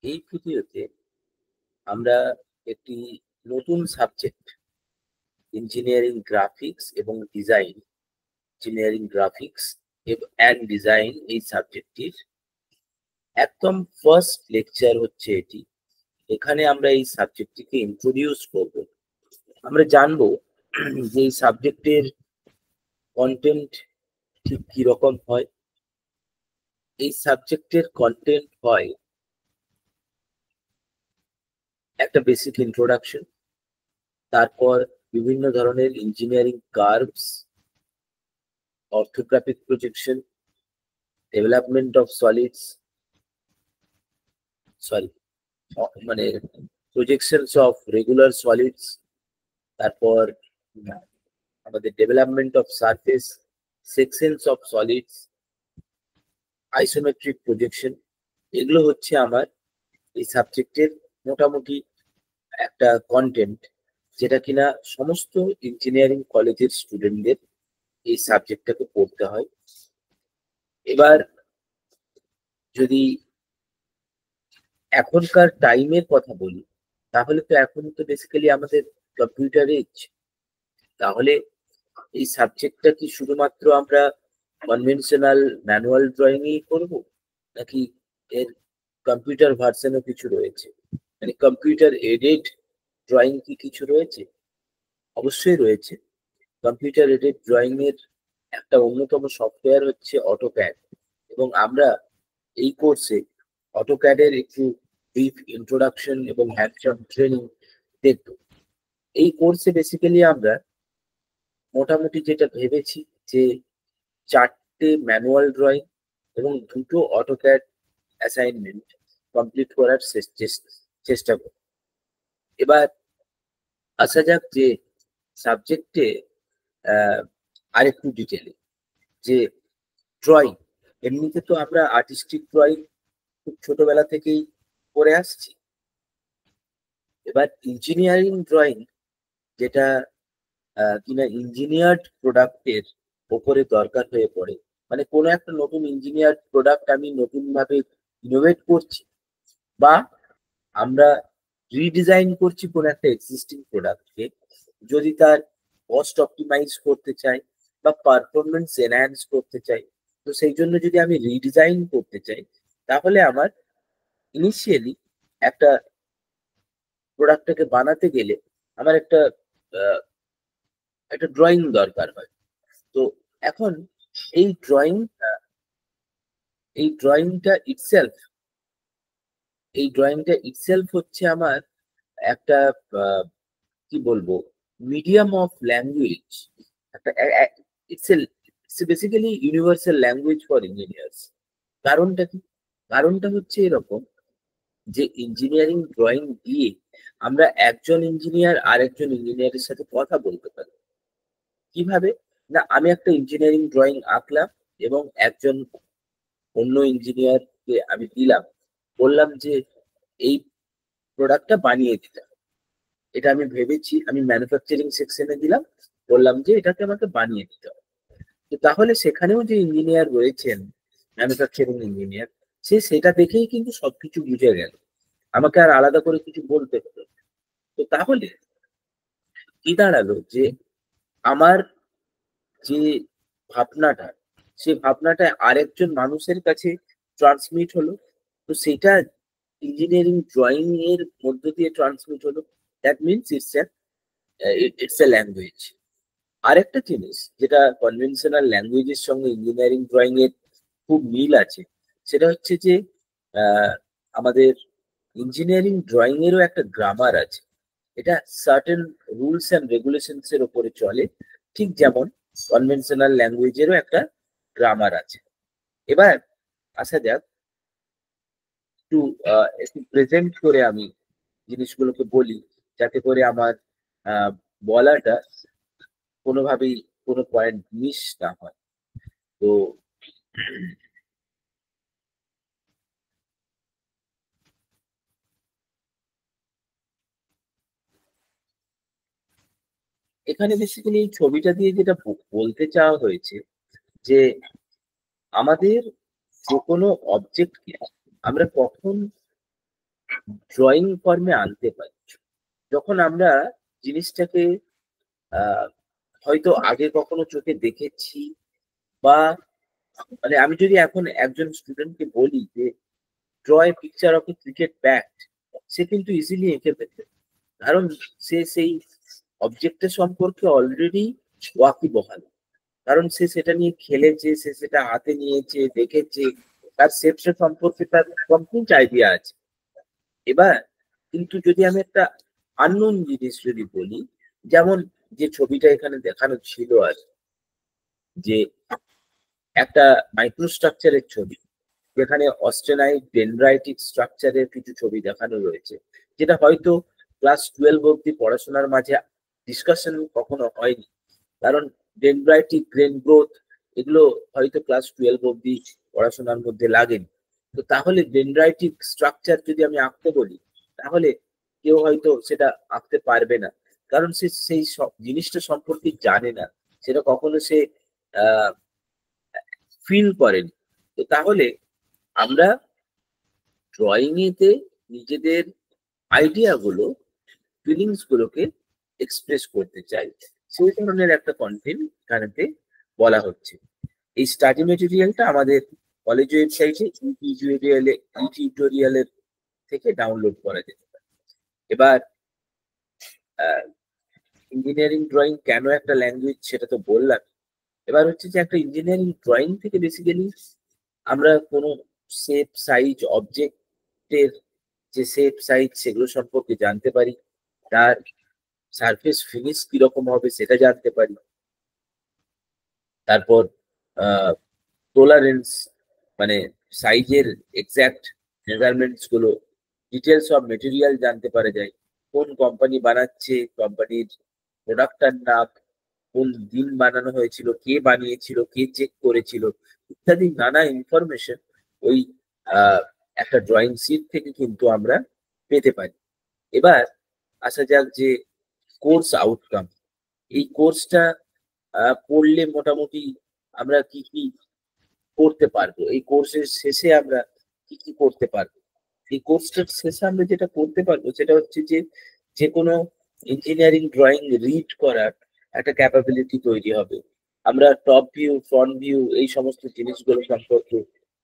এই ভিডিওতে আমরা একটি নতুন সাবজেক্ট ইঞ্জিনিয়ারিং গ্রাফিক্স এবং design engineering graphics and design এই সাবজেক্টটির একদম ফার্স্ট লেকচার হচ্ছে এটি। এখানে আমরা এই সাবজেক্টটিকে ইন্ট্রোডিউস করব। আমরা জানবো যে এই সাবজেক্টের কন্টেন্ট ঠিক কি রকম হয়। এই সাবজেক্টের কন্টেন্ট হয় একটা বেসিক ইন্ট্রোডাকশন, তারপর বিভিন্ন ধরনের engineering curves, orthographic projection, development of solids মানে প্রজেকশনস অফ রেগুলার সলিডস, তারপর আমাদের development of surface, sections of solids, isometric projection. এগুলো হচ্ছে আমার এই সাবজেক্টের মোটামুটি একটা কন্টেন্ট, যেটা কিনা সমস্ত ইঞ্জিনিয়ারিং কলেজের স্টুডেন্টদের এই সাবজেক্টটাকে পড়তে হয়। এবার যদি এখনকার টাইমের কথা বলি, তাহলে তো এখন তো বেসিক্যালি আমাদের কম্পিউটার এজ। তাহলে এই সাবজেক্টটা কি শুধুমাত্র আমরা কনভেনশনাল ম্যানুয়াল ড্রয়িংই করব, নাকি এর কম্পিউটার ভার্সনও কিছু রয়েছে? মানে কম্পিউটার এডেড ড্রয়িং কি কিছু রয়েছে? অবশ্যই রয়েছে। কম্পিউটার এডেড ড্রয়িং এর একটা অন্যতম সফটওয়্যার হচ্ছে অটোক্যাড, এবং আমরা এই কোর্সে অটোক্যাডের একটু ব্রিফ ইন্ট্রোডাকশন এবং হ্যান্ডস অন ট্রেনিং দেখব। এই কোর্সে বেসিক্যালি আমরা মোটামুটি যেটা ভেবেছি যে 4টে ম্যানুয়াল ড্রয়িং এবং 2টো অটোক্যাড অ্যাসাইনমেন্ট কমপ্লিট করার চেষ্টা করব। এবার আসা যাক যে সাবজেক্টে আরেকটু ডিটেলে, যে ড্রয়িং। এমনিতে তো আমরা আর্টিস্টিক ড্রয়িং খুব ছোটবেলা থেকেই করে আসছি। এবার ইঞ্জিনিয়ারিং ড্রয়িং, যেটা কিনা ইঞ্জিনিয়ার্ড প্রোডাক্টের ওপরে দরকার হয়ে পড়ে, মানে কোনো একটা নতুন ইঞ্জিনিয়ার্ড প্রোডাক্ট আমি নতুন ভাবে ইনোভেট করছি, বা আমরা রিডিজাইন করছি কোনো একটা এক্সিস্টিং প্রোডাক্টকে, যদি তার কস্ট অপটিমাইজ করতে চাই বা পারফরমেন্স এনহ্যান্স করতে চাই, তো সেই জন্য যদি আমি রিডিজাইন করতে চাই, তাহলে আমার ইনিশিয়ালি একটা প্রোডাক্টটাকে বানাতে গেলে আমার একটা ড্রয়িং দরকার হয়। তো এখন এই ড্রয়িংটা ইটসেলফ হচ্ছে আমার একটা কি বলবো, মিডিয়াম অফ ল্যাঙ্গুয়েজ। একটা it's basically universal language for engineers. কারণটা কি? কারণটা হচ্ছে এরকম, যে ইঞ্জিনিয়ারিং ড্রয়িং দিয়ে আমরা একজন ইঞ্জিনিয়ার আরেকজন ইঞ্জিনিয়ারের সাথে কথা বলতে পারি। কিভাবে? না, আমি একটা ইঞ্জিনিয়ারিং ড্রয়িং আঁকলাম এবং একজন অন্য ইঞ্জিনিয়ারকে আমি দিলাম, বললাম যে এই প্রোডাক্টটা বানিয়ে দিতে হবে। এটা আমি ভেবেছি, আমি ম্যানুফ্যাকচারিং সেকশনে দিলাম, বললাম যে এটাকে আমাকে বানিয়ে দিতে হবে। তো তাহলে সেখানেও যে ইঞ্জিনিয়ার রয়েছেন, ম্যানুফ্যাকচারিং ইঞ্জিনিয়ার, সে সেটা দেখেই কিন্তু সবকিছু বুঝে গেল, আমাকে আর আলাদা করে কিছু বলতে হলো। তো তাহলে কি দাঁড়ালো, যে আমার যে ভাবনাটা, সেই ভাবনাটা আরেকজন মানুষের কাছে ট্রান্সমিট হলো। তো সেটা ইঞ্জিনিয়ারিং ড্রয়িং এর মধ্য দিয়ে ট্রান্সমিট হলো। That means it's a language. আরেকটা জিনিস যেটা কনভেনশনাল ল্যাঙ্গুয়েজের সঙ্গে ইঞ্জিনিয়ারিং ড্রয়িং এর খুব মিল আছে, সেটা হচ্ছে যে আমাদের ইঞ্জিনিয়ারিং ড্রয়িং এরও একটা গ্রামার আছে। এটা সার্টেন রুলস অ্যান্ড রেগুলেশনস এর উপরে চলে, ঠিক যেমন কনভেনশনাল ল্যাঙ্গুয়েজেরও একটা গ্রামার আছে। এবার আসা যাক, একটু প্রেজেন্ট করে আমি জিনিসগুলোকে বলি, যাতে করে আমার বলাটা কোনোভাবেই কোনো পয়েন্ট মিস না হয়। তো এখানে বেসিক্যালি এই ছবিটা দিয়ে যেটা বলতে চাওয়া হয়েছে, যে আমাদের যে কোনো অবজেক্টকে আমরা কখন ড্রয়িং ফর্মে আনতে পারি। যখন আমরা জিনিসটাকে হয়তো আগে কখনো চোখে দেখেছি, বা মানে আমি যদি এখন একজন স্টুডেন্টকে বলি যে draw a picture of a cricket bat, সে কিন্তু ইজিলি এঁকে ফেলবে, কারণ সে সেই অবজেক্টের সম্পর্কে অলরেডি ওয়াকিবহাল, কারণ সে সেটা নিয়ে খেলেছে, সে সেটা হাতে নিয়েছে, দেখেছে, তার শেপটা সম্পর্কে তার কমপ্লিট আইডিয়া আছে। এবার কিন্তু যদি আমি একটা আননোন জিনিস যদি বলি, যেমন যে ছবিটা এখানে দেখানো ছিল আর যে একটা মাইক্রোস্ট্রাকচারের ছবি, যেখানে অস্টেনাইট ডেনড্রাইটিক স্ট্রাকচারের কিছু ছবি দেখানো রয়েছে, যেটা হয়তো ক্লাস 12 অব্দি পড়াশোনার মাঝে ডিসকাশন কখনো হয়নি, কারণ ডেনড্রাইটিক গ্রেন গ্রোথ এগুলো হয়তো ক্লাস 12 অব্দি পড়াশোনার মধ্যে লাগেনি। তো তাহলে ডেনড্রাইটিক স্ট্রাকচার যদি আমি আঁকতে বলি, তাহলে কেউ হয়তো সেটা আঁকতে পারবে না, কারণ সে সেই জিনিসটা সম্পর্কে জানে না, সেটা কখনো সে ফিল করেনি। তো তাহলে আমরা ড্রয়িং এতে নিজেদের আইডিয়া গুলো, ফিলিংস গুলোকে এক্সপ্রেস করতে চাই, সেই ধরনের একটা কন্টেন্ট এখানেতে বলা হচ্ছে। এই স্টাডি মেটেরিয়ালটা আমাদের কলেজ ওয়েবসাইটে টিউটোরিয়ালের থেকে ডাউনলোড করা যেতে পারে। এবার ইঞ্জিনিয়ারিং ড্রয়িং কেন একটা ল্যাঙ্গুয়েজ সেটা তো বললাম। এবার হচ্ছে যে একটা ইঞ্জিনিয়ারিং ড্রয়িং থেকে বেসিক্যালি আমরা কোনো শেপ সাইজ অবজেক্টের যে শেপ সাইজ সেগুলো সম্পর্কে জানতে পারি, তার সারফেস ফিনিশ কিরকম হবে সেটা জানতে পারি, তারপর টলারেন্স মানে সাইজের এক্সাক্ট মেজারমেন্টস গুলো, ডিটেলস অফ মেটেরিয়াল জানতে পারা যায়, কোন কোম্পানি বানাচ্ছে, কোম্পানির প্রোডাক্টটার নাম, কোন দিন বানানো হয়েছিল, কে বানিয়েছিল, কে চেক করেছিল, ইত্যাদি নানা ইনফরমেশন ওই একটা ড্রয়িং শিট থেকে কিন্তু আমরা পেতে পারি। এবার আসা যাক যে কোর্স আউটকাম, এই কোর্সটা পড়লে মোটামুটি আমরা কি কি করতে পারবো, এই কোর্সের শেষে আমরা কি কি করতে পারবো। এই কোর্সটার শেষে আমরা যেটা করতে পারবো সেটা হচ্ছে যে যে কোনো ইঞ্জিনিয়ারিং ড্রয়িং রিড করার একটা ক্যাপাবিলিটি তৈরি হবে। আমরা টপ ভিউ, ফ্রন্ট ভিউ, এই সমস্ত জিনিসগুলো সম্পর্কে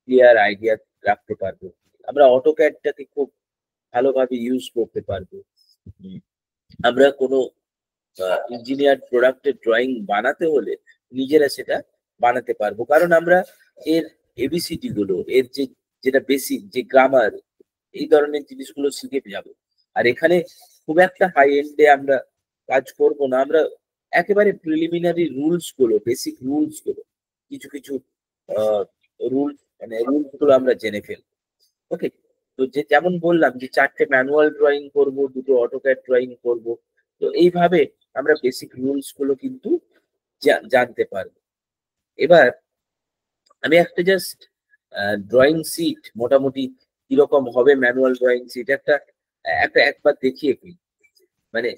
ক্লিয়ার আইডিয়া রাখতে পারবো। আমরা অটোক্যাডটাকে খুব ভালোভাবে ইউজ করতে পারবো। আমরা কোনো ইঞ্জিনিয়ার প্রোডাক্টের ড্রয়িং বানাতে হলে নিজেরা সেটা বানাতে পারবো, কারণ আমরা এর এবিসিডি গুলো, এর যে যেটা বেসিক যে গ্রামার, এই ধরনের জিনিসগুলো শিখে যাবো। আর এখানে খুব একটা হাই এন্ডে আমরা কাজ করব না, আমরা একেবারে প্রিলিমিনারি রুলস গুলো, বেসিক রুলস গুলো, কিছু কিছু রুল মানে রুলস গুলো আমরা জেনে ফেলবো। ওকে, তো যে যেমন বললাম যে 4টে ম্যানুয়াল ড্রয়িং করব, 2টো অটোক্যাড ড্রয়িং করব, তো এইভাবে আমরা বেসিক রুলস গুলো কিন্তু জানতে পারবো। এবার আমি একটা জাস্ট ড্রয়িং শিট মোটামুটি কিরকম হবে, ম্যানুয়াল ড্রয়িং শিট একটা একটা একবার দেখিয়ে ফেলি। মানে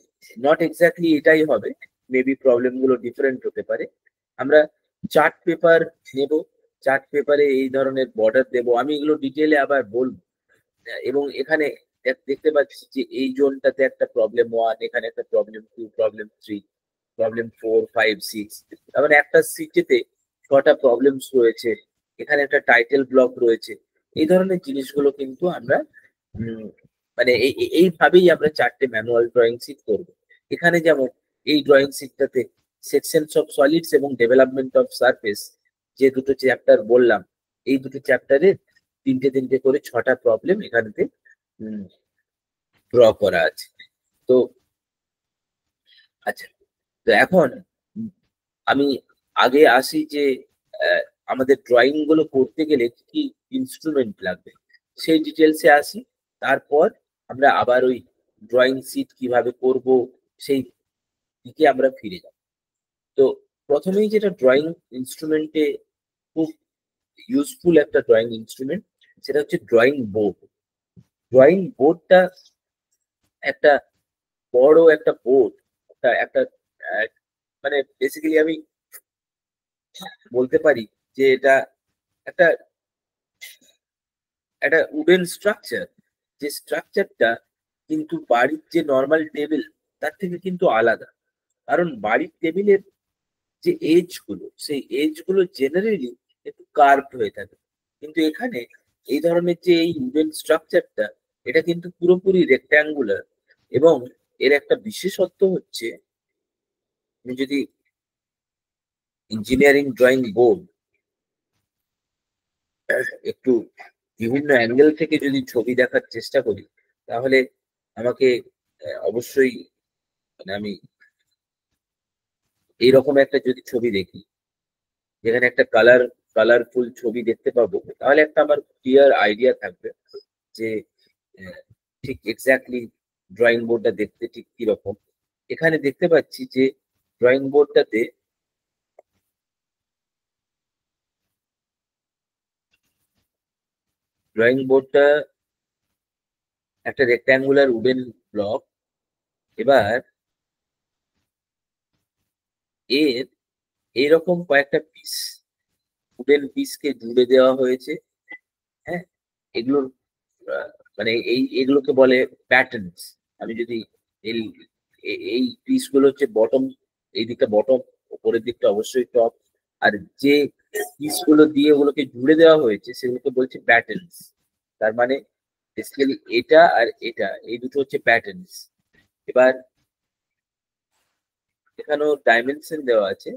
নট এক্স্যাক্টলি এটাই হবে, মেবি প্রবলেম গুলো ডিফারেন্ট হতে পারে। আমরা চার্ট পেপার নেব, চার্ট পেপারে এই ধরনের বর্ডার দেব, আমি এগুলো ডিটেলে আবার বলবো। এবং এখানে দেখতে পাচ্ছি যে এই জোনটাতে একটা প্রবলেম 1, এখানে একটা প্রবলেম 2, প্রবলেম 3, প্রবলেম 4, 5, 6, তার মানে একটা সিটেতে 6টা প্রবলেমস রয়েছে, এখানে একটা টাইটেল ব্লক রয়েছে। এই ধরনের জিনিসগুলো কিন্তু আমরা মানে এইভাবেই আমরা 4টে ম্যানুয়াল ড্রয়িং শিট করব। এখানে যেমন এই ড্রয়িং শিটটাতে সেকশনস অফ সলিডস এবং ডেভেলপমেন্ট অফ সারফেস যে দুটো চ্যাপ্টার বললাম, এই দুটো চ্যাপ্টারের 3টে করে 6টা প্রবলেম এখানেতে ড্র করা আছে। তো আচ্ছা, তো এখন আমি আগে আসি যে আমাদের ড্রয়িং গুলো করতে গেলে কি কি ইনস্ট্রুমেন্ট লাগবে সেই ডিটেলসে আসি, তারপর আমরা আবার ওই ড্রয়িং শিট কিভাবে করব সেই দিকে আমরা ফিরে যাব। তো প্রথমেই যেটা ড্রয়িং ইনস্ট্রুমেন্টে খুব ইউজফুল একটা ড্রয়িং ইনস্ট্রুমেন্ট, সেটা হচ্ছে ড্রয়িং বোর্ড। ড্রয়িং বোর্ডটা একটা বড় একটা বোর্ড, একটা একটা মানে বেসিক্যালি আমি বলতে পারি যে এটা একটা একটা উডেন স্ট্রাকচার, যে স্ট্রাকচারটা কিন্তু বাড়ির যে নর্মাল টেবিল তার থেকে কিন্তু আলাদা। কারণ বাড়ির টেবিলের যে এজ গুলো, সেই এজ গুলো জেনারেলি একটু কার্ভড হয়ে থাকে, কিন্তু এখানে এই ধরনের যে এই উডেন স্ট্রাকচারটা, এটা কিন্তু পুরোপুরি রেক্ট্যাঙ্গুলার। এবং এর একটা বিশেষত্ব হচ্ছে, তুমি যদি ইঞ্জিনিয়ারিং ড্রয়িং বোর্ড একটু বিভিন্ন অ্যাঙ্গেল থেকে যদি ছবি দেখার চেষ্টা করি, তাহলে আমাকে অবশ্যই, মানে আমি এইরকম একটা যদি ছবি দেখি, যেখানে একটা কালারফুল ছবি দেখতে পাবো, তাহলে একটা আমার ক্লিয়ার আইডিয়া থাকবে যে ঠিক এক্স্যাক্টলি ড্রয়িং বোর্ডটা দেখতে ঠিক কিরকম। এখানে দেখতে পাচ্ছি যে ড্রয়িং বোর্ডটাতে একটা রেক্ট্যাঙ্গুলার উডেন ব্লক। এবার এর এইরকম কয়েকটা পিস, উডেন পিসকে জুড়ে দেওয়া হয়েছে। হ্যাঁ, এগুলোর মানে এগুলোকে বলে প্যাটার্নস। আমি যদি এই এই পিসগুলো হচ্ছে বটম, এই দিকটা বটম, উপরের দিকটা অবশ্যই টপ। আর যে পিসগুলো দিয়ে ওগুলোকে জুড়ে দেওয়া হয়েছে সেগুলোকে বলছে প্যাটার্নস। তার মানে বেসিক্যালি এটা আর এটা, এই দুটো হচ্ছে প্যাটার্নস। এবার এখানেও ডাইমেনশন দেওয়া আছে।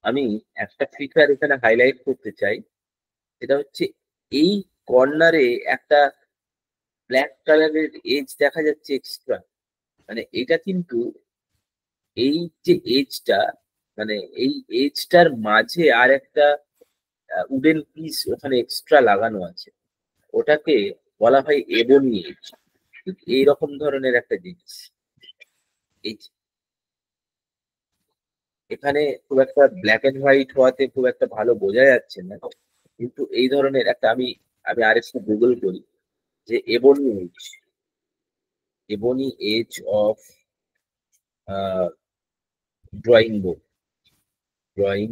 আমি একটা ফিচার এখানে হাইলাইট করতে চাই, সেটা হচ্ছে এই কর্নারে একটা ব্ল্যাক কালারের এজ দেখা যাচ্ছে এক্সট্রা। মানে এটা কিন্তু এই যে এজটা, মানে এই এজটার মাঝে আর একটা উডেন পিস ওখানে এক্সট্রা লাগানো আছে, ওটাকে বলা হয় এবনি এজ। ঠিক এইরকম ধরনের একটা জিনিস। এই যে এখানে খুব একটা ব্ল্যাক এন্ড হোয়াইট হওয়াতে খুব একটা ভালো বোঝা যাচ্ছে না, কিন্তু এই ধরনের একটা, আমি আমি আরেকটু গুগল করি যে ebony edge of drawing drawing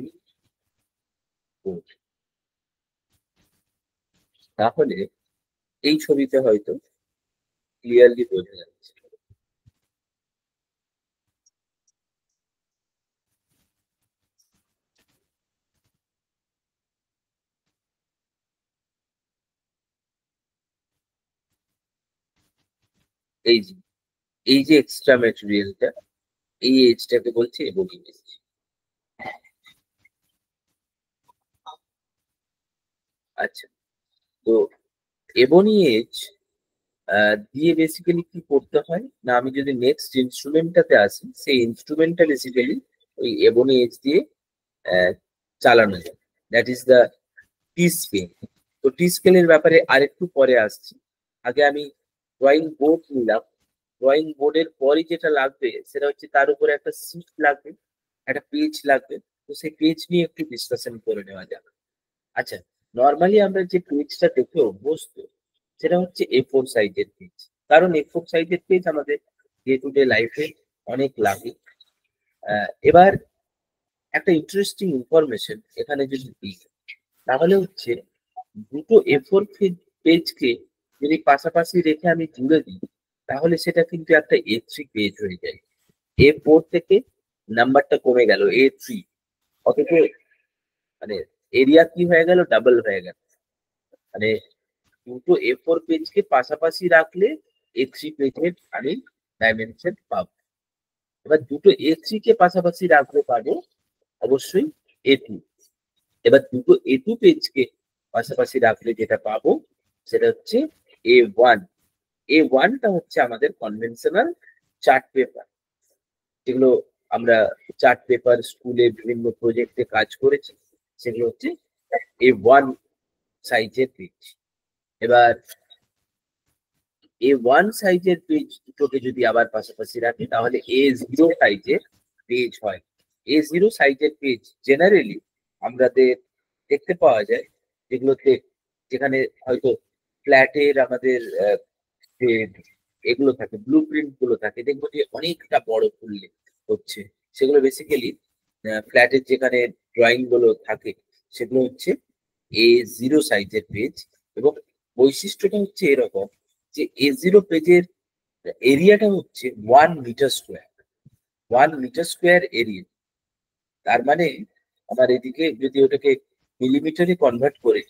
board, তাহলে এই ছবিতে হয়তো ক্লিয়ারলি বোঝা যাচ্ছে। এই যে এই যে এক্সট্রা ম্যাটেরিয়ালটা, এই এজটাকে বলছে এবনি এজ। আচ্ছা, তো এবনি এজ দিয়ে বেসিক্যালি কি করতে হয় না, আমি যদি নেক্সট ইনস্ট্রুমেন্টটাতে আসি, সেই ইনস্ট্রুমেন্টটা বেসিক্যালি ওই এবনি এজ দিয়ে আহ, চালানো যায়। That is the T scale. তো টি স্কেলের ব্যাপারে আরেকটু পরে আসছি। আগে আমি ড্রয়িং বোর্ড নিলাম। ড্রয়িং বোর্ডের পরে যেটা লাগবে সেটা হচ্ছে তার উপরে একটা সিট লাগবে, একটা পেজ লাগবে। তো সেই পেজ নিয়ে একটু ডিসকাশন করে নেওয়া যাক। আচ্ছা, নর্মালি আমরা যে পেজটা দেখে অভ্যস্ত, সেটা হচ্ছে A4 সাইজের পেজ। কারণ A4 সাইজের পেজ আমাদের ডে টু ডে লাইফে অনেক লাগে। এবার একটা ইন্টারেস্টিং ইনফরমেশন এখানে যদি দিই, তাহলে হচ্ছে দুটো A4 পেজকে যদি পাশাপাশি রেখে আমি জুড়ে দিই, তাহলে সেটা কিন্তু একটা A3 পেজ হয়ে যায়। A4 থেকে নাম্বারটা কমে গেল A3, অথচ মানে এরিয়া কি হয়ে গেল, ডাবল হয়ে গেল। মানে দুটো A4 পেজকে পাশাপাশি রাখলে A3 পেজের আমি ডাইমেনশন পাবো। এবার দুটো A3 কে পাশাপাশি রাখলে পাবো অবশ্যই A2। এবার দুটো A2 পেজকে পাশাপাশি রাখলে যেটা পাবো সেটা হচ্ছে A1। A1টা হচ্ছে আমাদের কনভেনশনাল চার্ট পেপার, যেগুলো আমরা চার্ট পেপার স্কুলে বিভিন্ন প্রজেক্টে কাজ করেছি, সেগুলো হচ্ছে A1 সাইজের পেজ। এবার A1 সাইজের পেজ দুটোকে যদি আবার পাশাপাশি রাখি, তাহলে A0 সাইজের পেজ হয়। A0 সাইজের পেজ জেনারেলি আমাদের দেখতে পাওয়া যায় যেগুলোতে, যেখানে হয়তো ফ্ল্যাটের আমাদের যে এগুলো থাকে, ব্লু প্রিন্ট গুলো থাকে, দেখবো যে অনেকটা বড় করলে হচ্ছে। সেগুলো বেসিক্যালি ফ্ল্যাটের যেখানে ড্রয়িং গুলো থাকে সেগুলো হচ্ছে A0 সাইজের পেজ। এবং বৈশিষ্ট্যটা হচ্ছে এরকম যে A0 পেজের এরিয়াটা হচ্ছে 1 meter square, 1 meter square area. তার মানে আমার এদিকে যদি ওটাকে মিলিমিটারে কনভার্ট করে,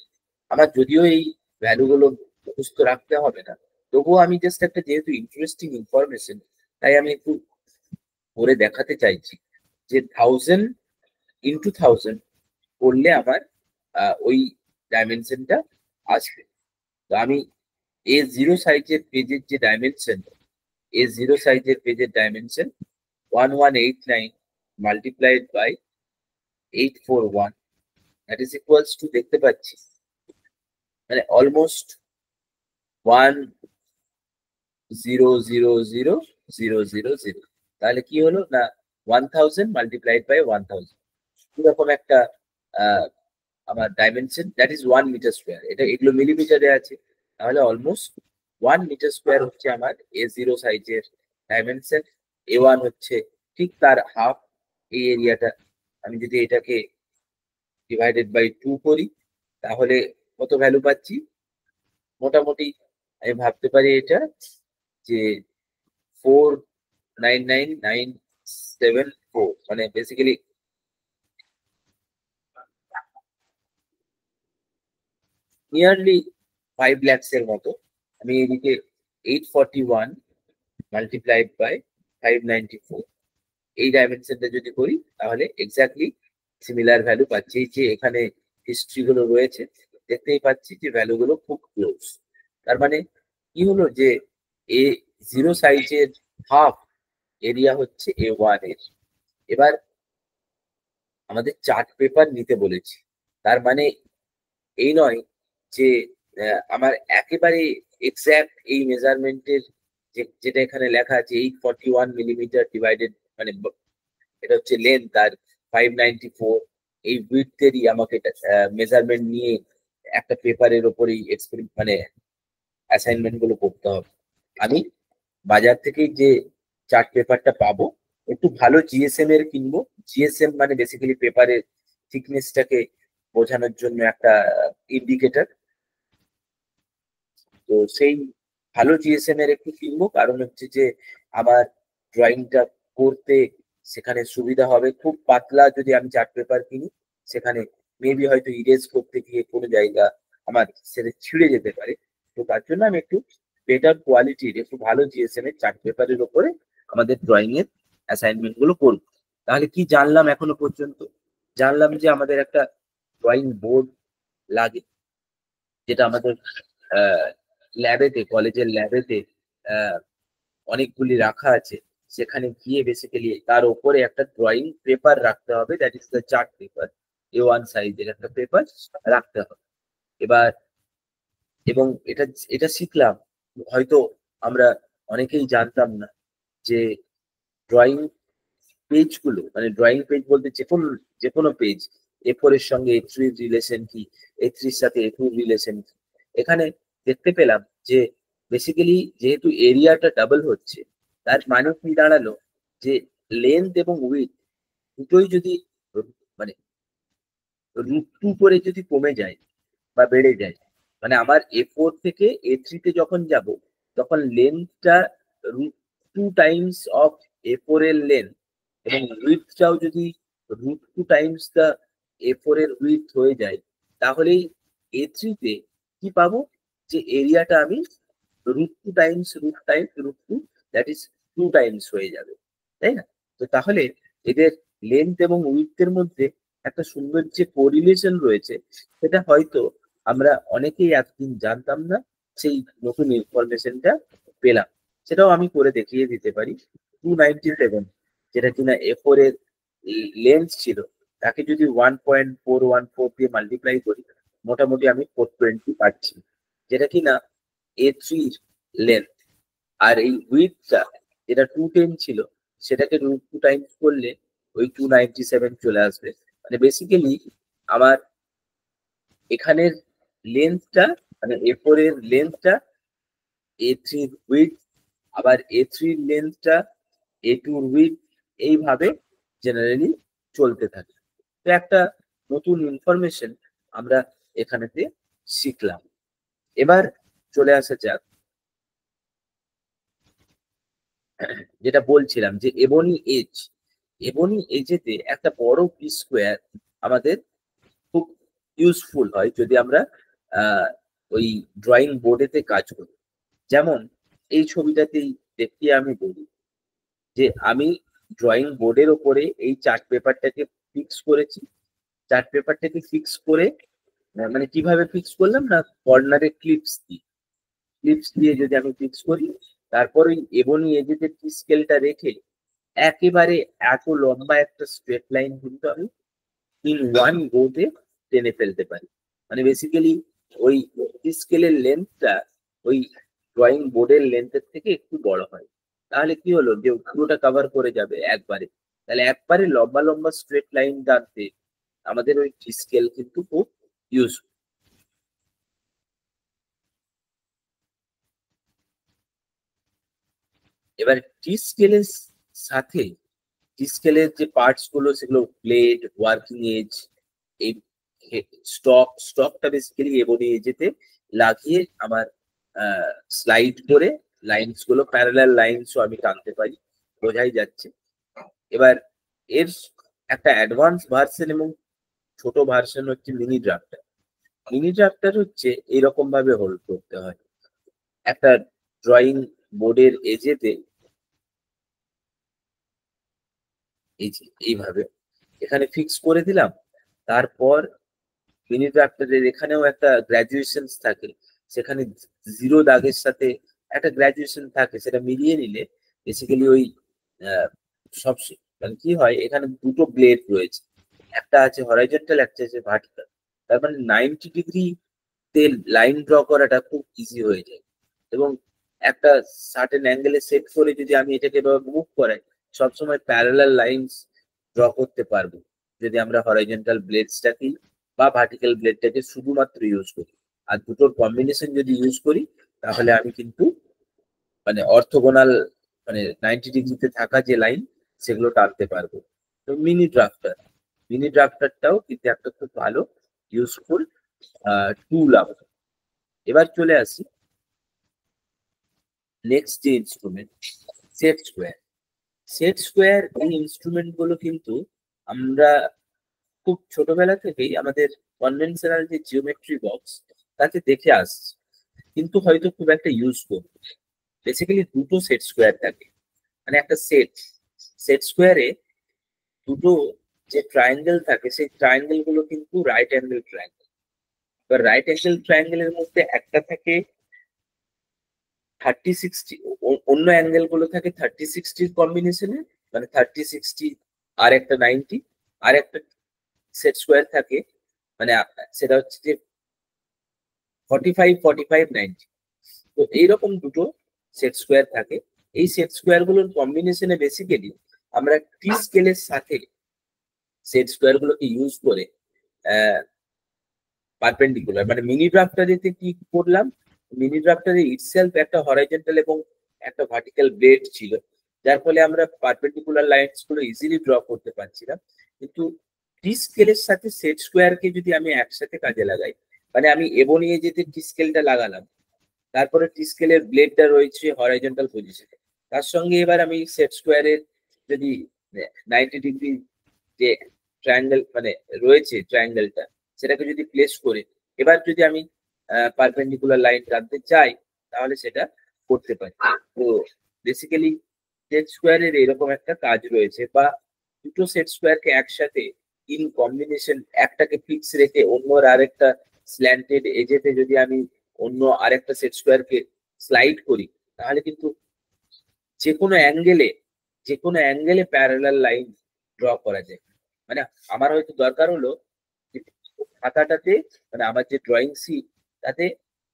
আমার যদিও এই ভ্যালুগুলো মুখস্থ রাখতে হবে না, তবুও আমি জাস্ট একটা যেহেতু ইন্টারেস্টিং ইনফরমেশন, তাই আমি একটু করে দেখাতে চাইছি যে 1000 × 1000 করলে আমার ওই ডাইমেনশনটা আসবে। তো আমি A0 সাইজের পেজের যে ডাইমেনশন, A0 সাইজের পেজের dimension 1189 multiplied by 841, that is equals to, দেখতে পাচ্ছি মানে অলমোস্ট 10000000। তাহলে কি হলো না, 1000 মাল্টিপ্লাইড বাই 1000, এরকম একটা আমার dimension, that is 1 meter square. এগুলো মিলিমিটারে আছে, তাহলে অলমোস্ট 1 মিটার স্কোয়ার হচ্ছে আমার A0 সাইজের ডাইমেনশন। A1 হচ্ছে ঠিক তার হাফ এই এরিয়াটা। আমি যদি এটাকে ডিভাইডেড বাই 2 করি তাহলে কত ভ্যালু পাচ্ছি? মোটামুটি আমি ভাবতে পারি এটা যে 499,974, মানে বেসিক্যালি নিয়ারলি 5 lakhs এর মতো। আমি এদিকে 841 মাল্টিপ্লাইড বাই 594 এই ডাইমেনশনটা যদি করি তাহলে এক্স্যাক্টলি সিমিলার ভ্যালু পাচ্ছি। যে এখানে হিস্ট্রি গুলো রয়েছে দেখতেই পাচ্ছি যে ভ্যালু গুলো খুব ক্লোজ। তার মানে কি হলো যে A0 সাইজের হাফ এরিয়া হচ্ছে A1 এর। এবার আমাদের চার্ট পেপার নিতে বলেছি, তার মানে এই নয় যে আমার একেবারে এক্স্যাক্ট এই মেজারমেন্টের যেটা এখানে লেখা আছে 841 মিলিমিটার ডিভাইডেড, মানে এটা হচ্ছে লেন্থ আর 594, এই উইডথেরই আমাকে মেজারমেন্ট নিয়ে একটা পেপারের ওপরেই মানে অ্যাসাইনমেন্ট গুলো করতে হবে। আমি বাজার থেকে যে চার্ট পেপারটা পাবো একটু ভালো জিএসএম এর কিনবো। জিএসএম মানে বেসিক্যালি পেপারের থিকনেসটাকে বোঝানোর জন্য একটা ইন্ডিকেটর। তো সেই ভালো জিএসএম এর একটু কিনবো, কারণ হচ্ছে যে আমার ড্রয়িংটা করতে সেখানে সুবিধা হবে। খুব পাতলা যদি আমি চার্ট পেপার কিনি সেখানে মেবি হয়তো ইরেজ করতে গিয়ে কোনো জায়গা আমার সেটা ছিঁড়ে যেতে পারে। তো তার জন্য আমি একটু বেটার কোয়ালিটির একটু ভালো জিএসএম এর চার্ট পেপারের উপরে আমাদের ড্রয়িং এর অ্যাসাইনমেন্ট গুলো করবো। তাহলে কি জানলাম এখনো পর্যন্ত? জানলাম যে আমাদের একটা ড্রয়িং বোর্ড লাগে, যেটা আমাদের ল্যাবেতে, কলেজের ল্যাবেতে অনেকগুলি রাখা আছে। সেখানে গিয়ে বেসিক্যালি তার উপরে একটা ড্রয়িং পেপার রাখতে হবে, that is the chart paper. A1 সাইজের একটা পেপার রাখতে হবে। এবার এবং এটা এটা শিখলাম, হয়তো আমরা অনেকেই জানতাম না যে ড্রয়িং পেজ গুলো, মানে ড্রয়িং পেজ বলতে যে কোনো পেজ, A4 এর সঙ্গে A3 এর রিলেশন কি, A3 এর সাথে A2 এর রিলেশন কি। এখানে দেখতে পেলাম যে বেসিক্যালি যেহেতু এরিয়াটা ডাবল হচ্ছে, তার মানে কি দাঁড়ালো যে লেন্থ এবং উইডথ দুটোই যদি মানে √2 করে যদি কমে যায় বা বেড়ে যায়, মানে আমার A4 থেকে A3 তে যখন যাব তখন লেন্থটা √2 টাইমস অফ A4 এর লেন্থ এবং উইডথটাও যদি √2 টাইমস দা A4 এর উইডথ হয়ে যায়, তাহলেই A3 তে কি পাবো, যে এরিয়াটা আমি √2 টাইমস √2, দ্যাট ইজ 2 টাইমস হয়ে যাবে, তাই না? তো তাহলে এদের লেন্থ এবং উইডথের মধ্যে একটা সুন্দর যে কোরিলেশন রয়েছে, সেটা হয়তো আমরা অনেকেই এতদিন জানতাম না। সেই নতুন ইনফরমেশনটা পেলাম। সেটাও আমি করে দেখিয়ে দিতে পারি। 297 যেটা কিনা A4 এর লেন্থ ছিল, তাকে যদি 1.414 দিয়ে মাল্টিপ্লাই করি মোটামুটি আমি 420 পাচ্ছি, যেটা কিনা A3 লেন্থ। আর এই উইডথটা যেটা 210 ছিল, সেটাকে √2 টাইমস করলে ওই 297 চলে আসবে। মানে বেসিক্যালি আমার এখানের লেন্থটা, মানে A4 এর লেন্থটা A3 উইডথ আবার A3 লেন্থটা A2 উইথ, এইভাবে জেনারেলি চলতে থাকে। তো একটা নতুন ইনফরমেশন আমরা এখানেতে শিখলাম। এবার চলে আসা যাক, যেটা বলছিলাম যে এবনি এজেতে একটা বড় পি স্কোয়ার আমাদের খুব ইউজফুল হয় যদি আমরা ওই ড্রয়িং বোর্ডেতে কাজ করি। যেমন এই ছবিটাতেই দেখতে আমি বলি যে আমি ড্রয়িং বোর্ডের ওপরে এই চার্ট পেপারটাকে ফিক্স করেছি। চার্ট পেপারটাকে ফিক্স করে মানে কিভাবে ফিক্স করলাম না, কর্নারে ক্লিপস দিয়ে যদি আমি ফিক্স করি, তারপর ওই এবনি এজেতে টি স্কেলটা রেখে একেবারে এত লম্বা একটা স্ট্রেট লাইন কিন্তু আমি ইন ওয়ান গোতে টেনে ফেলতে পারি। মানে বেসিক্যালি ওই টি স্কেলের লেন্থটা ওই ড্রয়িং বোর্ডের লেন্থের থেকে একটু বড় হয়। তাহলে কি হলো যে পুরোটা কভার করে যাবে একবারে। তাহলে একবারে লম্বা লম্বা স্ট্রেট লাইন টানতে আমাদের ওই টি স্কেল কিন্তু খুব ইউজফুল। এবার টি স্কেলের সাথে টি স্কেলের যে পার্টস গুলো সেগুলো ব্লেড, ওয়ার্কিং এজ, এই স্টকটা বেসিক্যালি এবনি এজেতে লাগিয়ে আমার স্লাইড করে লাইনস গুলো প্যারালাল লাইনসও আমি টানতে পারি, বোঝাই যাচ্ছে। এবার এর একটা অ্যাডভান্স ভার্সন এবং ছোট ভার্সন হচ্ছে মিনি ড্রাফটার। মিনি ড্রাফটার হচ্ছে এরকম ভাবে হোল্ড করতে হয় একটা ড্রয়িং বোর্ডের এজেতে, এইভাবে এখানে ফিক্স করে দিলাম। তারপর মিনি ড্রাফটারের এখানেও একটা গ্রাজুয়েশন থাকে, সেখানে জিরো দাগের সাথে একটা গ্রাজুয়েশন থাকে, সেটা মিলিয়ে নিলে বেসিক্যালি ওই সব মানে কি হয়, এখানে দুটো ব্লেড রয়েছে, একটা আছে হরাইজন্টাল, একটা আছে ভার্টিক্যাল। তার মানে 90 ডিগ্রি তে লাইন ড্র করাটা খুব ইজি হয়ে যায়। এবং একটা সার্টেন অ্যাঙ্গেলে সেট করে যদি আমি এটাকে মুভ করাই, সবসময় প্যারালাল লাইনস ড্র করতে পারবো যদি আমরা হরাইজন্টাল ব্লেডসটাকে বা ভার্টিক্যাল ব্লেডটাকে শুধুমাত্র ইউজ করি। আর দুটোর কম্বিনেশন যদি ইউজ করি, তাহলে আমি কিন্তু মানে অর্থোগোনাল মানে 90 ডিগ্রিতে থাকা যে লাইন সেগুলো টানতে পারবো। তো মিনি ড্রাফটারটাও কিন্তু একটা খুব ভালো ইউজফুল টুল আমাদের। এবার চলে আসি নেক্সট যে instrument, set square. Set square এই ইনস্ট্রুমেন্ট গুলো কিন্তু আমরা খুব ছোটবেলা থেকেই আমাদের কনভেনশনাল যে জিওমেট্রি বক্স তাতে দেখে আসছি, কিন্তু হয়তো খুব একটা ইউজ করি। বেসিক্যালি দুটো সেট স্কোয়ার থাকে, মানে একটা সেট স্কোয়ারে দুটো যে ট্রায়াঙ্গেল থাকে, সেই ট্রায়াঙ্গেল গুলো কিন্তু রাইট অ্যাঙ্গেল ট্রায়াঙ্গেল। এবার রাইট অ্যাঙ্গেল ট্রায়াঙ্গেলের মধ্যে একটা থাকে 30-60, অন্য অ্যাঙ্গেল গুলো থাকে 30-60 কম্বিনেশনে, মানে 30-60 আর একটা 90। আর একটা সেট স্কোয়ার থাকে, মানে সেটা হচ্ছে যে 45-45-90। তো এইরকম দুটো সেট স্কোয়ার থাকে। এই সেট স্কোয়ার গুলোর কম্বিনেশনে বেসিক্যালি আমরা টি স্কেলের সাথে সেট স্কোয়ার গুলোকে ইউজ করে পারপেন্ডিকুলার মানে মিনি ড্রাফটারেতে কি করলাম, মিনি ড্রাফটারে ইটসেলফ একটা হরাইজন্টাল এবং একটা ভার্টিক্যাল ব্লেড ছিল, যার ফলে আমরা পারপেন্ডিকুলার লাইনস গুলো ইজিলি ড্র করতে পারছিলাম। কিন্তু টি স্কেলের সাথে সেট স্কোয়ারকে যদি আমি একসাথে কাজে লাগাই, মানে আমি এবনি এজেতে টি স্কেলটা লাগালাম, তারপরে টি স্কেলের ব্লেডটা রয়েছে হরাইজন্টাল পজিশনে, তার সঙ্গে এবার আমি সেট স্কোয়ারের যদি 90 ডিগ্রি যে ট্রায়াঙ্গেল মানে রয়েছে ট্রায়াঙ্গেলটা, সেটাকে যদি প্লেস করে এবার যদি আমি পারপেন্ডিকুলার লাইন টানতে চাই, তাহলে সেটা করতে পারি। তো বেসিক্যালি সেট স্কোয়ারের এরকম একটা কাজ রয়েছে, বা দুটো সেট স্কোয়ারকে একসাথে ইন কম্বিনেশন, একটাকে ফিক্স রেখে অন্য আরেকটা স্ল্যান্টেড এজেতে যদি আমি অন্য আরেকটা সেট স্কোয়ারকে স্লাইড করি, তাহলে কিন্তু যে কোনো অ্যাঙ্গেলে প্যারালাল লাইন ড্র করা যায়। মানে আমার হয়তো দরকার হলো যে খাতাটাতে, মানে আমার যে ড্রয়িং শিট, তাতে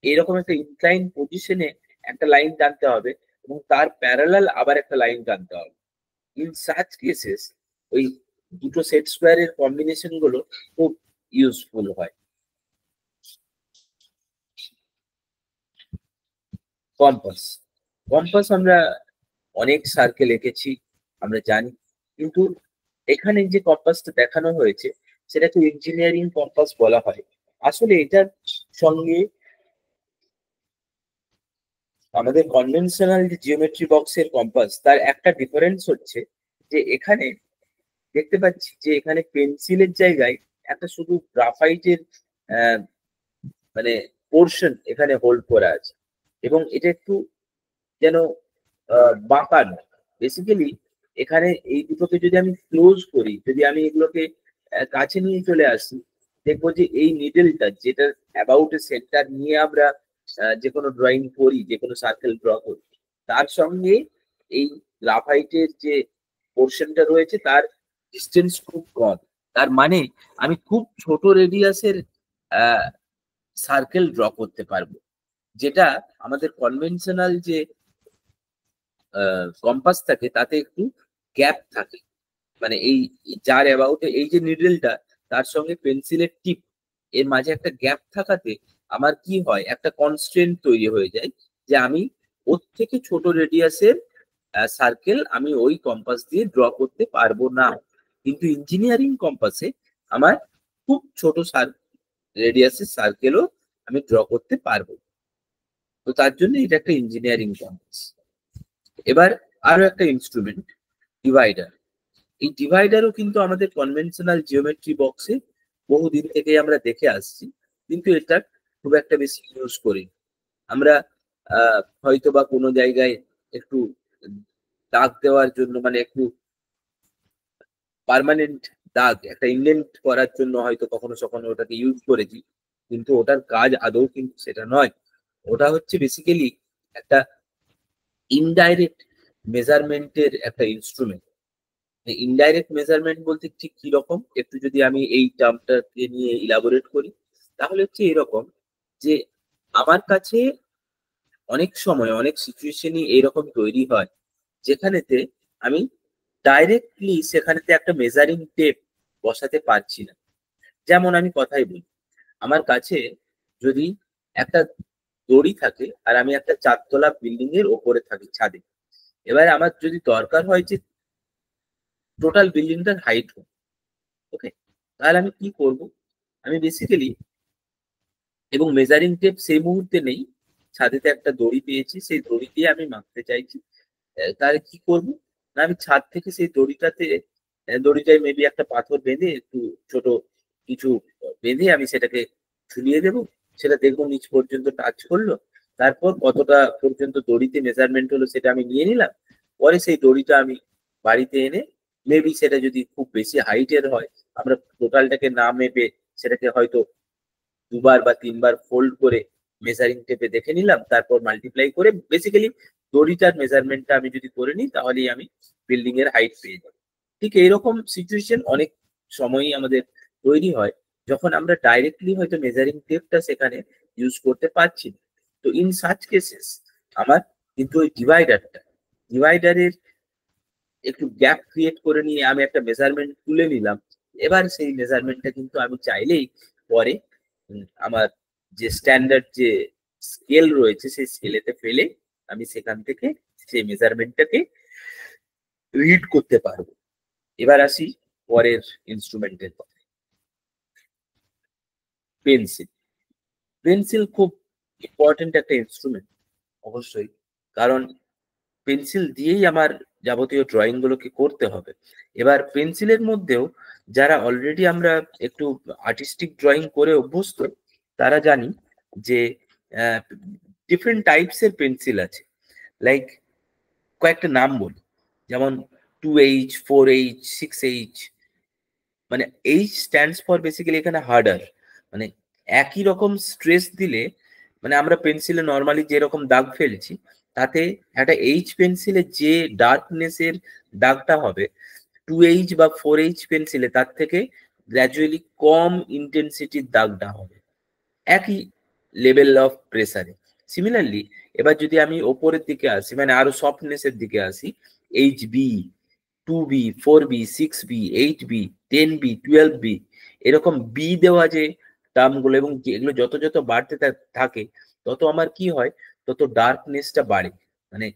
এরকম একটা ইনক্লাইন পজিশনে একটা লাইন টানতে হবে এবং তার প্যারালাল আবার একটা লাইন টানতে হবে। ইন সাচ কেসেস ওই দুটো সেট স্কোয়ারের কম্বিনেশন গুলো খুব ইউজফুল হয়। কম্পাস কম্পাস আমরা অনেক সার্কেল এঁকেছি, আমরা জানি, কিন্তু এখানে যে কম্পাসটা দেখানো হয়েছে সেটাকে ইঞ্জিনিয়ারিং কম্পাস বলা হয়। আসলে এটার সঙ্গে আমাদের কনভেনশনাল যে জিওমেট্রি বক্সের কম্পাস তার একটা ডিফারেন্স হচ্ছে যে এখানে দেখতে পাচ্ছি যে এখানে পেন্সিলের জায়গায় একটা শুধু গ্রাফাইটের মানে পোর্শন এখানে হোল্ড করা আছে, এবং এটা একটু যেন বাঁকানো। বেসিক্যালি এখানে এই দুটোকে যদি আমি ক্লোজ করি, যদি আমি এগুলোকে কাছে নিয়ে চলে আসি, দেখবো যে এই নিডলটা যেটা অ্যাবাউট এ সেন্টার নিয়ে আমরা যে কোনো ড্রয়িং করি, যে কোনো সার্কেল ড্র করি, তার সঙ্গে এই গ্রাফাইটের যে পোর্শনটা রয়েছে তার ডিস্টেন্স খুব কম। তার মানে আমি খুব ছোট রেডিয়াসের সার্কেল ড্র করতে পারবো, যেটা আমাদের কনভেনশনাল যে কম্পাস থাকে তাতে একটু গ্যাপ থাকে। মানে এই যার অ্যাবাউটে এই যে নিডলটা তার সঙ্গে পেন্সিলের টিপ এর মাঝে একটা গ্যাপ থাকাতে আমার কি হয়, একটা কনস্ট্রেন্ট তৈরি হয়ে যায় যে আমি ওর থেকে ছোট রেডিয়াসের সার্কেল আমি ওই কম্পাস দিয়ে ড্র করতে পারবো না। কিন্তু ইঞ্জিনিয়ারিং কম্পাসে আমার খুব ছোট রেডিয়াসের সার্কেলও আমি ড্র করতে পারবো। তো তার জন্য এটা একটা ইঞ্জিনিয়ারিং কম্পাস। এবার আরো একটা ইনস্ট্রুমেন্ট, ডিভাইডার। এই ডিভাইডারও কিন্তু আমাদের কনভেনশনাল জিওমেট্রি বক্সে বহুদিন থেকে আমরা দেখে আসছি, কিন্তু এটা খুব একটা বেশি ইউজ করি। আমরা হয়তো বা কোনো জায়গায় একটু দাগ দেওয়ার জন্য, মানে একটু পার্মানেন্ট দাগ, একটা ইনডেন্ট করার জন্য হয়তো কখনো কখনো ওটাকে ইউজ করেছি, কিন্তু ওটার কাজ আদৌ কিন্তু সেটা নয়। ওটা হচ্ছে বেসিক্যালি একটা ইনডাইরেক্ট মেজারমেন্টের একটা ইনস্ট্রুমেন্ট। ইনডাইরেক্ট মেজারমেন্ট বলতে ঠিক কি রকম, একটু যদি আমি এই টার্মটাকে নিয়ে ইলাবোরেট করি, তাহলে হচ্ছে এরকম যে আমার কাছে অনেক সময় অনেক সিচুয়েশনই এরকম তৈরি হয় যেখানেতে আমি ডাইরেক্টলি সেখানেতে একটা মেজারিং টেপ বসাতে পারছি না। যেমন আমি কথাই বলি, আমার কাছে যদি একটা দড়ি থাকে আর আমি একটা চারতলা বিল্ডিং এর ওপরে থাকি ছাদে, এবার আমার যদি দরকার হয় যে টোটাল বিল্ডিংটার হাইট, ওকে, তাহলে আমি কি করব, আমি বেসিক্যালি, এবং মেজারিং টেপ সেই মুহূর্তে নেই, ছাদেতে একটা দড়ি পেয়েছি, সেই দড়ি দিয়ে আমি মাপতে চাইছি, তাহলে কি করব, না আমি ছাদ থেকে সেই দড়িটাতে দড়িটায় মেবি একটা পাথর বেঁধে একটু ছোট কিছু বেঁধে আমি সেটাকে ঝুলিয়ে দেবো, সেটা দেখবো নিচ পর্যন্ত টাচ করলো, তারপর কতটা পর্যন্ত দড়িতে মেজারমেন্ট হলো সেটা আমি নিয়ে নিলাম। পরে সেই দড়িটা আমি বাড়িতে এনে, মেবি সেটা যদি খুব বেশি হাইটের হয়, আমরা টোটালটাকে না মেপে সেটাকে হয়তো দুবার বা তিনবার ফোল্ড করে মেজারিং টেপে দেখে নিলাম, তারপর মাল্টিপ্লাই করে বেসিক্যালি দড়িটার মেজারমেন্টটা আমি যদি করে নিই, তাহলেই আমি বিল্ডিং এর হাইট পেয়ে যাবো। ঠিক এইরকম সিচুয়েশন অনেক সময়ই আমাদের তৈরি হয় যখন আমরা ডাইরেক্টলি হয়তো মেজারিং টেপটা সেখানে ইউজ করতে পারছি না। তো ইন সাচ কেসেস আমার কিন্তু ওই ডিভাইডারের একটু গ্যাপ ক্রিয়েট করে নিয়ে আমি একটা মেজারমেন্ট তুলে নিলাম। এবার সেই মেজারমেন্টটা কিন্তু আমি চাইলেই পরে আমার যে স্ট্যান্ডার্ড যে স্কেল রয়েছে সেই স্কেলেতে ফেলে আমি সেখান থেকে সেই মেজারমেন্টটাকে রিড করতে পারবো। এবার আসি পরের ইনস্ট্রুমেন্টের কথা, পেন্সিল। পেন্সিল খুব ইম্পর্টেন্ট একটা ইনস্ট্রুমেন্ট অবশ্যই, কারণ পেন্সিল দিয়েই আমার যাবতীয় ড্রয়িং গুলোকে করতে হবে। এবার পেন্সিলের মধ্যেও যারা অলরেডি আমরা একটু আর্টিস্টিক ড্রয়িং করে অভ্যস্ত, তারা জানি যে ডিফারেন্ট টাইপস এর পেন্সিল আছে। লাইক কয়েকটা নাম বলি, যেমন 2H, 4H, 6H। মানে H স্ট্যান্ডস ফর বেসিক্যালি এখানে হার্ডার, মানে একই রকম স্ট্রেস দিলে, মানে আমরা পেন্সিলে নর্মালি যেরকম দাগ ফেলছি, তাতে একটা এইচ পেন্সিলে যে ডার্কনেসের দাগটা হবে, 2H বা 4H পেন্সিলে তার থেকে গ্র্যাজুয়ালি কম ইন্টেন্সিটির দাগটা হবে একই লেভেল অফ প্রেসারে। সিমিলারলি এবার যদি আমি ওপরের দিকে আসি, মানে আরো সফটনেসের দিকে আসি, HB, 2B, 4B, 6B, 8B, 10B, 12B, এরকম বি দেওয়া যে টার্ম গুলো, এবং এগুলো যত যত বাড়তে থাকে তত আমার কি হয়, তত ডার্কনেসটা বাড়ে। মানে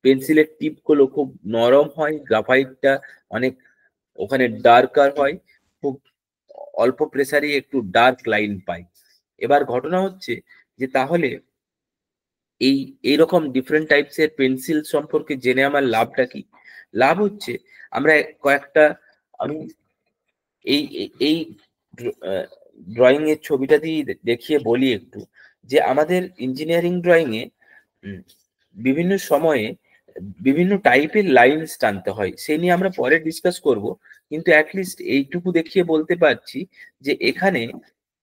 পেন্সিলের টিপ গুলো খুব নরম হয়, গ্রাফাইটটা অনেক ওখানে ডার্কার হয়, খুব অল্প প্রেসারে একটু ডার্ক লাইন পাই। এবার ঘটনা হচ্ছে যে তাহলে এইরকম ডিফারেন্ট টাইপস এর পেন্সিল সম্পর্কে জেনে আমার লাভটা কি? লাভ হচ্ছে আমরা কয়েকটা আমি এই ড্রয়িং এর ছবিটা দিয়ে দেখিয়ে বলি একটু যে আমাদের ইঞ্জিনিয়ারিং ড্রয়িং এ বিভিন্ন সময়ে বিভিন্ন টাইপের লাইনস টানতে হয়, সেই নিয়ে আমরা পরে ডিসকাস করব। কিন্তু অ্যাটলিস্ট এইটুকু দেখিয়ে বলতে পারছি যে এখানে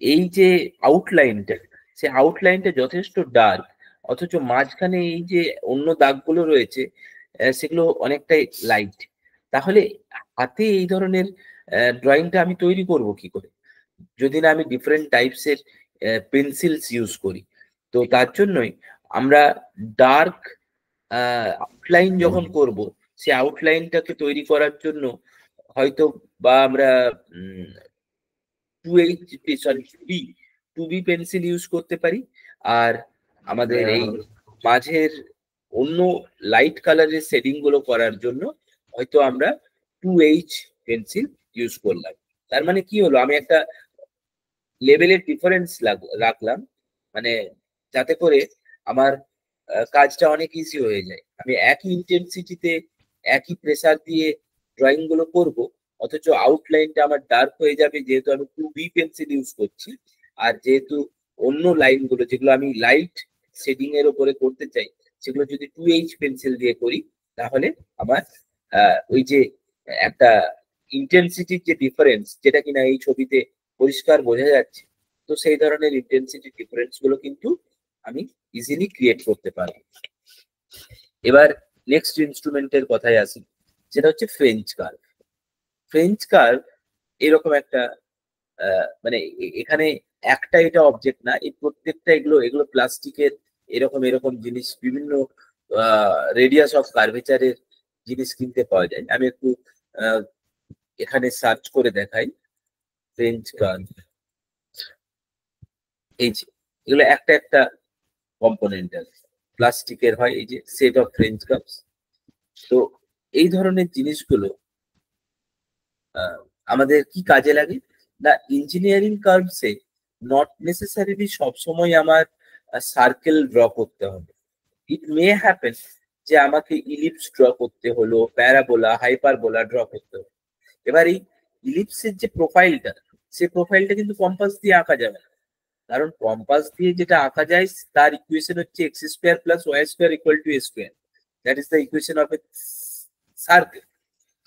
এই যে আউটলাইনটা, সে আউটলাইনটা যথেষ্ট ডার্ক, অথচ মাঝখানে এই যে অন্য দাগগুলো রয়েছে সেগুলো অনেকটাই লাইট। তাহলে হাতে এই ধরনের ড্রয়িংটা আমি তৈরি করব কি করে যদি না আমি ডিফারেন্ট টাইপস এর পেন্সিলস ইউজ করি? তো তার জন্যই আমরা ডার্ক আউটলাইন যখন করব, সেই আউটলাইনটাকে তৈরি করার জন্য হয়তো বা আমরা 2B পেন্সিল ইউজ করতে পারি। আর আমাদের এই মাঝের অন্য লাইট কালারের শেডিং গুলো করার জন্য হয়তো আমরা 2H পেন্সিল ইউজ করলাম। তার মানে কি হলো, আমি একটা লেভেলের ডিফারেন্স রাখলাম, মানে যাতে করে আমার কাজটা অনেক ইজি হয়ে যায়। আমি একই ইন্টেন্সিটিতে একই প্রেসার দিয়ে ড্রয়িং গুলো করব, অথচ আউটলাইনটা আমার ডার্ক হয়ে যাবে যেহেতু আমি 2B পেন্সিল ইউজ করছি। আর যেহেতু অন্য লাইন গুলো যেগুলো আমি লাইট শেডিং এর উপরে করতে চাই, সেগুলো যদি 2H পেন্সিল দিয়ে করি, তাহলে আমার ওই যে একটা ইন্টেন্সিটির যে ডিফারেন্স, যেটা কিনা এই ছবিতে পরিষ্কার বোঝা যাচ্ছে, তো সেই ধরনের ইন্টেন্সিটি ডিফারেন্স গুলো কিন্তু আমি ইজিলি ক্রিয়েট করতে পারবো। এবার নেক্সট ইনস্ট্রুমেন্টের কথায় আসি, যেটা হচ্ছে ফ্রেঞ্চ কার্ভ। ফ্রেঞ্চ কার্ভ এরকম একটা মানে এখানে একটা এটা অবজেক্ট না, এই প্রত্যেকটা এগুলো প্লাস্টিকের এরকম এরকম জিনিস, বিভিন্ন রেডিয়াস অফ কার্ভেচারের জিনিস কিনতে পাওয়া যায়। আমি একটু এখানে সার্চ করে দেখাই ফ্রেঞ্চ কার্ভ। এই যে এগুলো একটা একটা কম্পোনেন্ট আছে, প্লাস্টিকের হয়, এই যে সেট অফ ফ্রেঞ্চ কার্ভস। তো এই ধরনের জিনিসগুলো আমাদের কি কাজে লাগে না, ইঞ্জিনিয়ারিং কার্ভসে নট নেসেসারিলি সবসময় আমার সার্কেল ড্র করতে হবে। ইট মে হ্যাপেন যে আমাকে ইলিপস ড্র করতে হলো, প্যারাবোলা, হাইপারবোলা ড্র করতে হলো। এবার এই ইলিপসের যে প্রোফাইলটা, সেই প্রোফাইলটা কিন্তু কম্পাস দিয়ে আঁকা যাবে না, কারণ কম্পাস দিয়ে যেটা আঁকা যায় তার ইকুয়েশন হচ্ছে X square plus Y square equal to A square, that is the equation of a circle.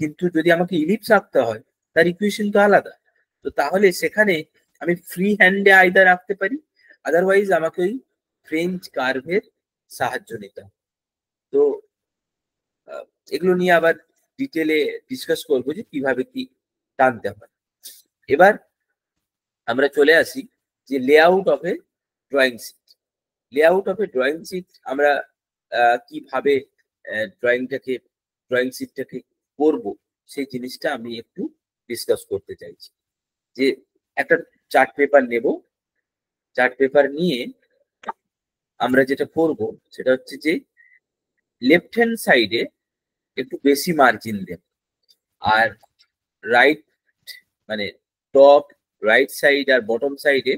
কিন্তু যদি আমাকে ইলিপস আঁকতে হয়, তার ইকুয়েশন তো আলাদা। তো তাহলে সেখানে আমি ফ্রি হ্যান্ডে আইদার আঁকতে পারি, আদারওয়াইজ আমাকে ওই ফ্রেঞ্চ কার্ভের সাহায্য নিতে হবে। তো এগুলো নিয়ে আবার ডিটেলে ডিসকাস করবো যে কিভাবে কি টানতে হয়। এবার আমরা চলে আসি যে layout of a drawing sheet. Layout of a drawing sheet আমরা কিভাবে ড্রয়িং শিটটাকে করব, সেই জিনিসটা আমি একটু ডিসকাস করতে চাইছি। যে একটা চার্ট পেপার নেব, চার্ট পেপার নিয়ে আমরা যেটা করব সেটা হচ্ছে যে লেফট হ্যান্ড সাইডে একটু বেশি মার্জিন দেব, আর রাইট মানে টপ, রাইট সাইড আর বটম সাইডে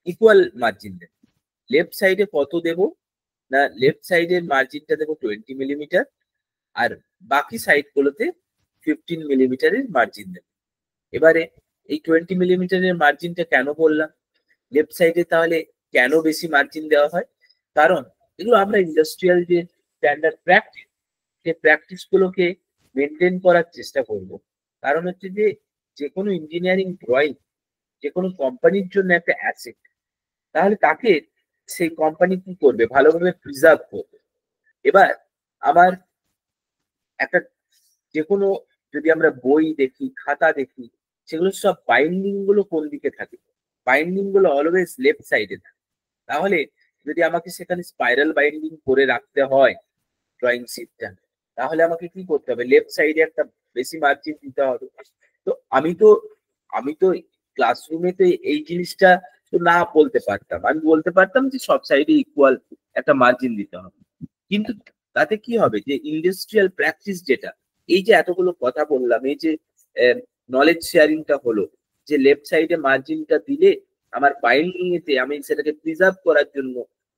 ইকুয়াল মার্জিন দেব। লেফট সাইডে কত দেব না, লেফট সাইডের মার্জিনটা দেবো 20 মিলিমিটার, আর বাকি সাইড গুলোতে 15 মিলিমিটারের মার্জিন দেব। এবারে এই 20 মিলিমিটারের মার্জিনটা কেন বললাম, লেফট সাইডে তাহলে কেন বেশি মার্জিন দেওয়া হয়? কারণ এগুলো আমরা ইন্ডাস্ট্রিয়াল যে স্ট্যান্ডার্ড প্র্যাকটিস, সেই প্র্যাকটিস গুলোকে মেনটেন করার চেষ্টা করব। কারণ হচ্ছে যে যে কোনো ইঞ্জিনিয়ারিং ড্রয়িং যে কোনো কোম্পানির জন্য একটা অ্যাসেট, তাহলে তাকে সেই কোম্পানি কি করবে, ভালোভাবে প্রিজার্ভ করবে। এবার আমার একটা যে কোনো, যদি আমরা বই দেখি, খাতা দেখি, সেগুলো সব বাইন্ডিং গুলো কোন দিকে থাকে? বাইন্ডিং গুলো অলওয়েজ লেফট সাইডে থাকে। তাহলে যদি আমাকে সেখানে স্পাইরাল বাইন্ডিং করে রাখতে হয় ড্রয়িং শিটটা, তাহলে আমাকে কি করতে হবে, লেফট সাইডে একটা বেশি মার্জিন দিতে হবে। তো আমি তো ক্লাসরুমে তো এই জিনিসটা তো না বলতে পারতাম, আমি বলতে পারতাম যে সব সাইডে ইকুয়াল একটা মার্জিন দিতে হবে। কিন্তু তাতে কি হবে, যে ইন্ডাস্ট্রিয়াল প্র্যাকটিস যেটা, এই যে এতগুলো কথা বললাম, এই যে নলেজ শেয়ারিংটা হলো, যে লেফট সাইডে মার্জিনটা দিলে আমার বাইন্ডিং এতে আমি সেটাকে প্রিজার্ভ করার জন্য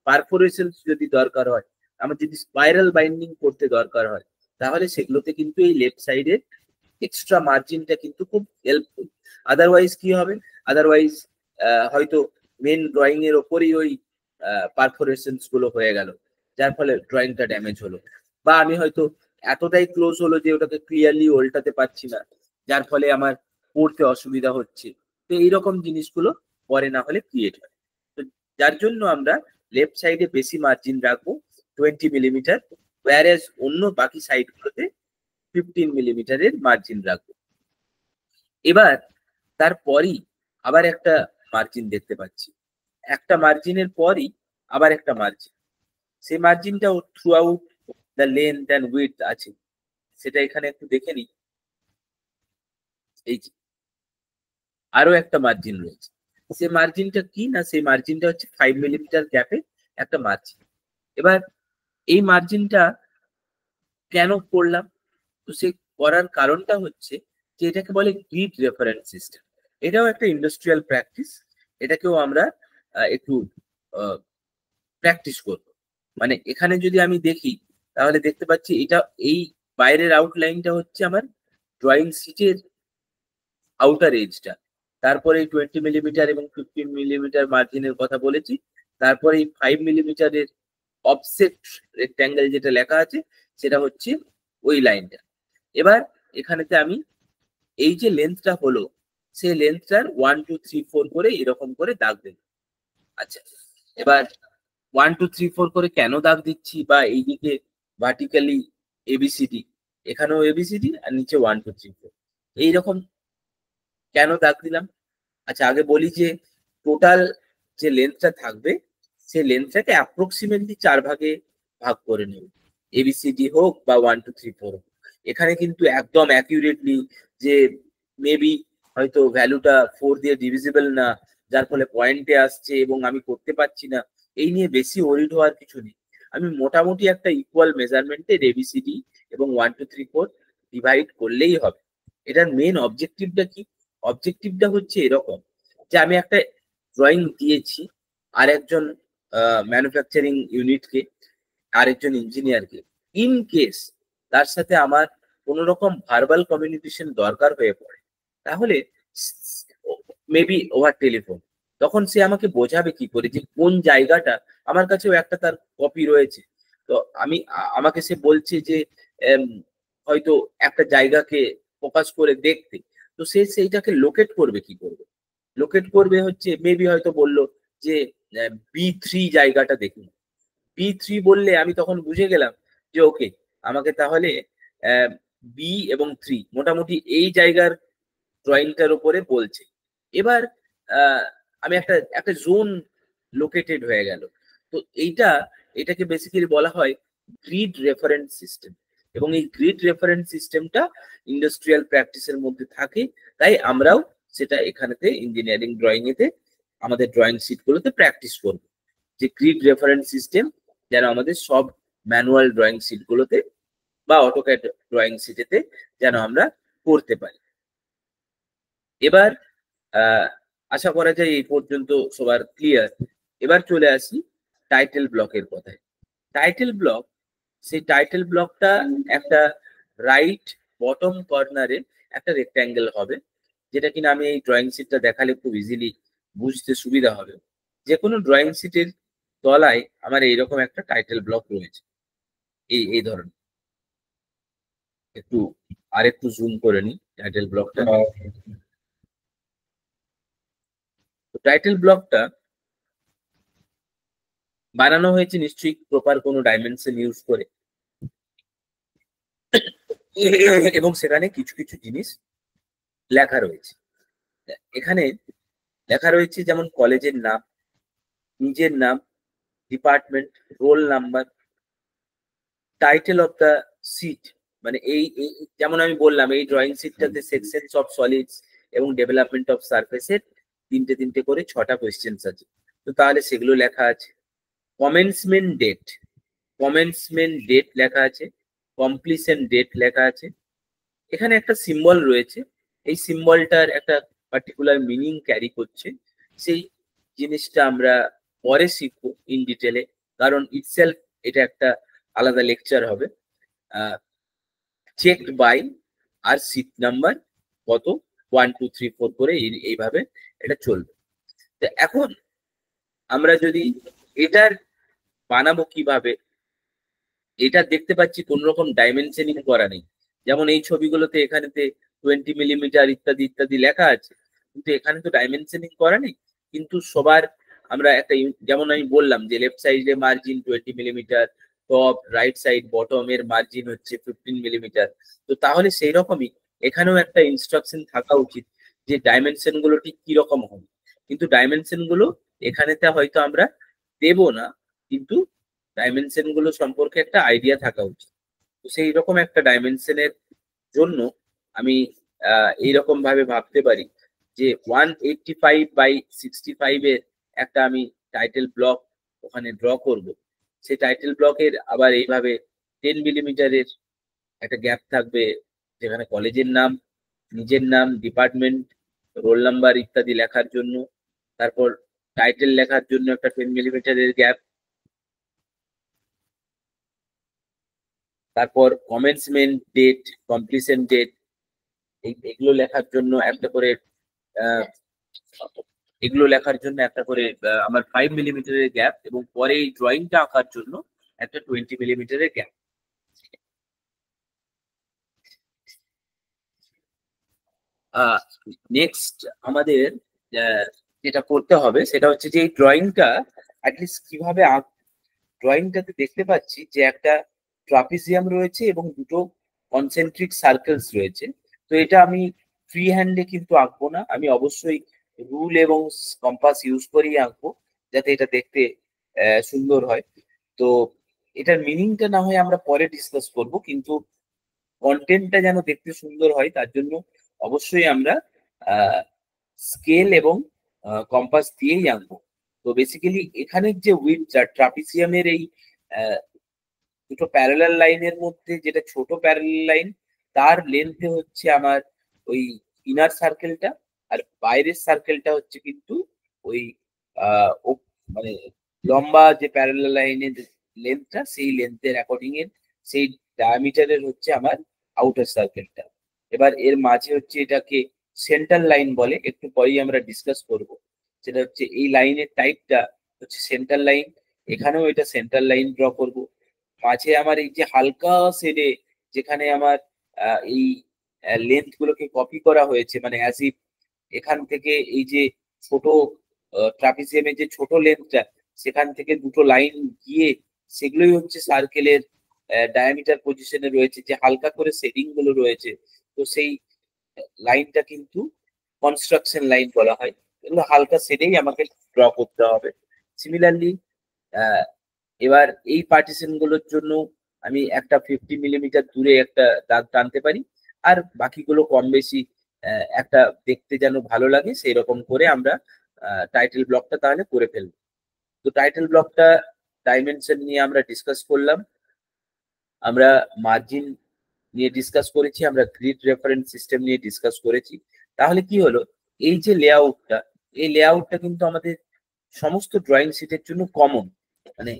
পারফোরেশন যদি দরকার হয়, আমার যদি স্পাইরাল বাইন্ডিং করতে দরকার হয়, তাহলে সেগুলোতে কিন্তু এই লেফট সাইডের এক্সট্রা মার্জিনটা কিন্তু খুব হেল্পফুল। আদারওয়াইজ কি হবে, আদারওয়াইজ হয়তো মেন ড্রয়িং এর ওপরই ওই পারফোরেশনস গুলো হয়ে গেল, যার ফলে ড্রয়িংটা ড্যামেজ হলো, বা আমি হয়তো এতটাই ক্লোজ হলো যে ওটাকে ক্লিয়ারলি উল্টাতে পারছি না, যার ফলে আমার পড়তে অসুবিধা হচ্ছে। তো এইরকম জিনিসগুলো পরে না হলে ক্রিয়েট হয়। তো যার জন্য আমরা লেফট সাইডে বেশি মার্জিন রাখবো 20 মিলিমিটার, ওয়ারেজ অন্য বাকি সাইডগুলোতে 15 মিলিমিটারের মার্জিন রাখবো। এবার তারপরই আবার একটা মার্জিন দেখতে পাচ্ছি, একটা মার্জিনের পরই আবার একটা মার্জিন, সেই মার্জিনটাও throughout the length and width আছে, সেটা এখানে একটু দেখে নিই। এই যে আরো একটা মার্জিন রয়েছে, সেই মার্জিনটা কি না, সেই মার্জিনটা হচ্ছে 5 মিলিমিটার গ্যাপে একটা মার্জিন। এবার এই মার্জিনটা কেন করলাম, তো সে করার কারণটা হচ্ছে যে এটাকে বলে গ্রিড রেফারেন্স সিস্টেম। এটাও একটা ইন্ডাস্ট্রিয়াল প্র্যাকটিস, এটাকেও আমরা একটু প্র্যাকটিস করব। মানে এখানে যদি আমি দেখি, তাহলে দেখতে পাচ্ছি এটা এই বাইরের আউটলাইনটা হচ্ছে আমার ড্রয়িং শিটের আউটার এজটা, তারপরে এই 20 মিলিমিটার এবং 15 মিলিমিটার মার্জিনের কথা বলেছি, তারপরে এই 5 মিলিমিটারের অফসেট রেক্ট্যাঙ্গেল যেটা লেখা আছে, সেটা হচ্ছে ওই লাইনটা। এবার এখানেতে আমি এই যে লেন্থটা হলো, সেই লেন্থটার 1 2 3 4 করে এরকম করে দাগ দেব। আচ্ছা, এবার 1 2 3 4 করে কেন দাগ দিচ্ছি, বা এইদিকে ভার্টিক্যালি এবিসিডি, এখানেও এবিসিডি আর নিচে 1 2 3 4 এইরকম কেন দাগ দিলাম। আচ্ছা, আগে বলি যে টোটাল যে লেন্থটা থাকবে, সেই লেন্থটাকে অ্যাপ্রক্সিমেটলি 4 ভাগে ভাগ করে নেব, এবিসিডি হোক বা 1 2 3 4 হোক। এখানে কিন্তু একদম অ্যাকিউরেটলি যে মেবি হয়তো ভ্যালুটা 4 দিয়ে ডিভিজিবল না, যার ফলে পয়েন্টে আসছে এবং আমি করতে পারছি না, এই নিয়ে বেশি ওরিড হওয়ার কিছু নেই। আমি মোটামুটি একটা ইকুয়াল মেজারমেন্টের এবিসিডি এবং 1 2 3 4 ডিভাইড করলেই হবে। এটার মেন অবজেক্টিভটা কি, অবজেক্টিভটা হচ্ছে এরকম, যে আমি একটা ড্রয়িং দিয়েছি আর একজন ম্যানুফ্যাকচারিং ইউনিটকে, আরেকজন ইঞ্জিনিয়ারকে, ইন কেস তার সাথে আমার কোন রকম ভার্বাল কমিউনিকেশন দরকার হয়ে পড়ে, তাহলে মেবি ওভার টেলিফোন, তখন সে আমাকে বোঝাবে কি করে যে কোন জায়গাটা, আমার কাছেও একটা তার কপি রয়েছে, তো আমাকে সে বলছে যে হয়তো একটা জায়গাকে ফোকাস করে দেখতে, তো সে সেইটাকে লোকেট করবে কি করবে, লোকেট করবে হচ্ছে মেবি হয়তো বললো যে B3 জায়গাটা দেখুন, B3 বললে আমি তখন বুঝে গেলাম যে ওকে, আমাকে তাহলে বি এবং 3 মোটামুটি এই জায়গার ড্রয়িংটার উপরে বলছে। এবার আহ, আমি একটা একটা জোন লোকেটেড হয়ে গেল। তো এটাকে বেসিক্যালি বলা হয় গ্রিড রেফারেন্স সিস্টেম, এবং এই গ্রিড রেফারেন্স সিস্টেমটা ইন্ডাস্ট্রিয়াল প্র্যাকটিসের মধ্যে থাকে, তাই আমরাও সেটা এখানেতে ইঞ্জিনিয়ারিং ড্রয়িং এতে আমাদের ড্রয়িং শিট গুলোতে প্র্যাকটিস করব, যে গ্রিড রেফারেন্স সিস্টেম যেন আমাদের সব ম্যানুয়াল ড্রয়িং শিট গুলোতে বা অটোক্যাড ড্রয়িং শিটেতে যেন আমরা করতে পারি। এবার আশা করা যায় এই পর্যন্ত সবার ক্লিয়ার। এবার চলে আসি টাইটেল ব্লকের কথায়। টাইটেল ব্লক, সেই টাইটেল ব্লকটা একটা রাইট বটম কর্নারে একটা রেক্ট্যাঙ্গেল হবে, যেটা কিনা আমি এই ড্রয়িং শিটটা দেখালে খুব ইজিলি বুঝতে সুবিধা হবে। যে কোনো ড্রয়িং শিটের তলায় আমার এইরকম একটা টাইটেল ব্লক রয়েছে, এই ধরনের। একটু আরেকটু জুম করে নিই টাইটেল ব্লকটা। টাইটেল ব্লকটা বানানো হয়েছে নিশ্চয়ই প্রপার কোনো ডাইমেনশন ইউজ করে, এবং সেখানে কিছু কিছু জিনিস লেখা রয়েছে। এখানে লেখা রয়েছে যেমন কলেজের নাম, নিজের নাম, department, roll number, title of the sheet, মানে যেমন আমি বললাম এই ড্রয়িং সিটটাতে সেকশনস অফ সলিডস এবং ডেভেলপমেন্ট অফ সারফেসের তিনটে করে 6টা কোয়েশ্চেন্স আছে, তো তাহলে সেগুলো লেখা আছে। কমেন্সমেন্ট ডেট লেখা আছে, কমপ্লিশন ডেট লেখা আছে। এখানে একটা সিম্বল রয়েছে, এই সিম্বলটার একটা পার্টিকুলার মিনিং ক্যারি করছে। সেই জিনিসটা আমরা পরে শিখবো ইন ডিটেলে, কারণ ইটসেলফ এটা একটা আলাদা লেকচার হবে। চেকড বাই আর সিট নাম্বার কত 1 2 3 4 করে এইভাবে এটা চলবে। তো এখন আমরা যদি এটার বানাবো কিভাবে, এটা দেখতে পাচ্ছি কোন রকম ডাইমেনশনিং করা নেই। যেমন এই ছবিগুলোতে এখানেতে 20 মিলিমিটার ইত্যাদি ইত্যাদি লেখা আছে, কিন্তু এখানে তো ডাইমেনশনিং করা নেই। কিন্তু সবার আমরা একটা যেমন আমি বললাম যে লেফট সাইডে margin 20 millimetre, top right side bottom এর মার্জিন হচ্ছে 15 মিলিমিটার। তো তাহলে সেই রকমই এখানেও একটা ইনস্ট্রাকশন থাকা উচিত যে ডাইমেনশন গুলো ঠিক কি রকম হবে। কিন্তু ডাইমেনশন গুলো এখানেতে হয়তো আমরা দেব না, কিন্তু ডাইমেনশন গুলো সম্পর্কে একটা আইডিয়া থাকা উচিত। তো সেই রকম একটা ডাইমেনশনের জন্য আমি এইরকম ভাবে ভাবতে পারি যে 185/65 এর একটা আমি টাইটেল ব্লক ওখানে ড্র করব। সেই টাইটেল ব্লকের আবার এইভাবে 10 মিলিমিটারের একটা গ্যাপ থাকবে, যেখানে কলেজের নাম, নিজের নাম, ডিপার্টমেন্ট, রোল নাম্বার ইত্যাদি লেখার জন্য। তারপর টাইটেল লেখার জন্য একটা 10 মিলিমিটারের গ্যাপ। তারপর কমেন্সমেন্ট ডেট, কমপ্লিশন ডেট, এগুলো লেখার জন্য একটা করে আমার 5 মিলিমিটারের গ্যাপ, এবং পরে এই ড্রয়িংটা আঁকার জন্য একটা 20 মিলিমিটারের গ্যাপ। নেক্সট আমাদের যেটা করতে হবে সেটা হচ্ছে যে এই ড্রয়িংটা অ্যাটলিস্ট কিভাবে ড্রয়িংটাতে দেখতে পাচ্ছি যে একটা ট্রাপিজিয়াম রয়েছে এবং দুটো কনসেন্ট্রিক সার্কেলস রয়েছে। তো এটা আমি ফ্রি হ্যান্ডে কিন্তু আঁকবো না, আমি অবশ্যই রুল এবং কম্পাস ইউজ করেই আঁকবো, যাতে এটা দেখতে সুন্দর হয়। তো এটার মিনিংটা না হয় আমরা পরে ডিসকাস করব, কিন্তু কন্টেন্টটা যেন দেখতে সুন্দর হয় তার জন্য অবশ্যই আমরা স্কেল এবং কম্পাস দিয়েই আঁকবো। তো বেসিক্যালি এখানের যে উইথ ট্রাপিজিয়ামের এই দুটো প্যারালাল লাইনের মধ্যে যেটা ছোট প্যারালাল লাইন, তার লেন্থে হচ্ছে আমার ওই ইনার সার্কেলটা, আর বাইরের সার্কেলটা হচ্ছে কিন্তু ওই মানে লম্বা যে প্যারালাল লাইনের লেন্থটা, সেই লেন্থের অ্যাকর্ডিং এর সেই ডায়ামিটারের হচ্ছে আমার আউটার সার্কেলটা। এবার এর মাঝে হচ্ছে এটাকে সেন্টার লাইন বলে, একটু পরেই আমরা ডিসকাস করব। সেটা হচ্ছে এই লাইনের টাইপটা হচ্ছে সেন্টার লাইন, এখানেও এটা সেন্টার লাইন ড্র করব। মাঝে আমার এই যে হালকা শেডে যেখানে আমার এই লেন্থ গুলোকে কপি করা হয়েছে, মানে অ্যাজ ইফ এখান থেকে এই যে ছোট ট্রাপিজিয়ামের যে ছোট লেন্থটা, সেখান থেকে দুটো লাইন গিয়ে সেগুলোই হচ্ছে সার্কেলের ডায়ামিটার পজিশনে রয়েছে, যে হালকা করে শেডিং গুলো রয়েছে। তো সেই লাইনটা কিন্তু কনস্ট্রাকশন লাইন বলা হয়। এগুলো হালকা শেডেই আমাকে ড্র করতে হবে। সিমিলারলি এবার এই পার্টিশন গুলোর জন্য আমি একটা 50 মিলিমিটার দূরে একটা দাগ টানতে পারি, আর বাকিগুলো কম বেশি একটা দেখতে যেন ভালো লাগে সেই রকম করে আমরা টাইটেল ব্লকটা তাহলে করে ফেলবো। তো টাইটেল ব্লকটা ডাইমেনশন নিয়ে আমরা ডিসকাস করলাম, আমরা মার্জিন নিয়ে ডিসকাস করেছি, আমরা গ্রিড রেফারেন্স সিস্টেম নিয়ে ডিসকাস করেছি। তাহলে কি হলো, এই যে লেআউটটা, এই লেআউটটা কিন্তু আমাদের সমস্ত ড্রয়িং শিটের জন্য কমন। মানে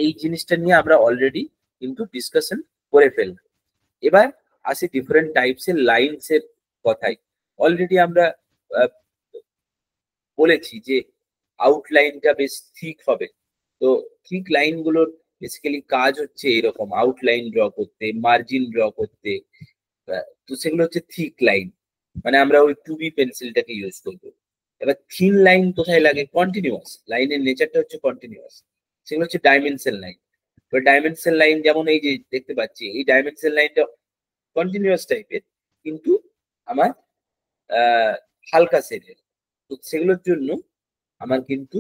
এই জিনিসটা নিয়ে আমরা অলরেডি কিন্তু ডিসকাশন করে ফেললাম। এবার আসি ডিফারেন্ট টাইপস এর লাইনস এর কথাই। অলরেডি আমরা বলেছি যে আউটলাইনটা বেশ থিক হবে। তো থিক লাইন গুলোর বেসিক্যালি কাজ হচ্ছে এরকম, আউটলাইন ড্র করতে, মার্জিন ড্র করতে। তো সেগুলো হচ্ছে থিক লাইন, মানে আমরা ওই 2B পেন্সিলটাকে ইউজ করবো। এবার থিন লাইন কোথায় লাগে? কন্টিনিউয়াস লাইনের নেচারটা হচ্ছে কন্টিনিউয়াস, সেগুলো হচ্ছে ডাইমেনশন লাইন। তো ডাইমেনশন লাইন যেমন এই যে দেখতে পাচ্ছি, এই ডাইমেনশন লাইনটা কন্টিনিউয়াস টাইপের, কিন্তু আমার হালকা শেডের। তো সেগুলোর জন্য আমার কিন্তু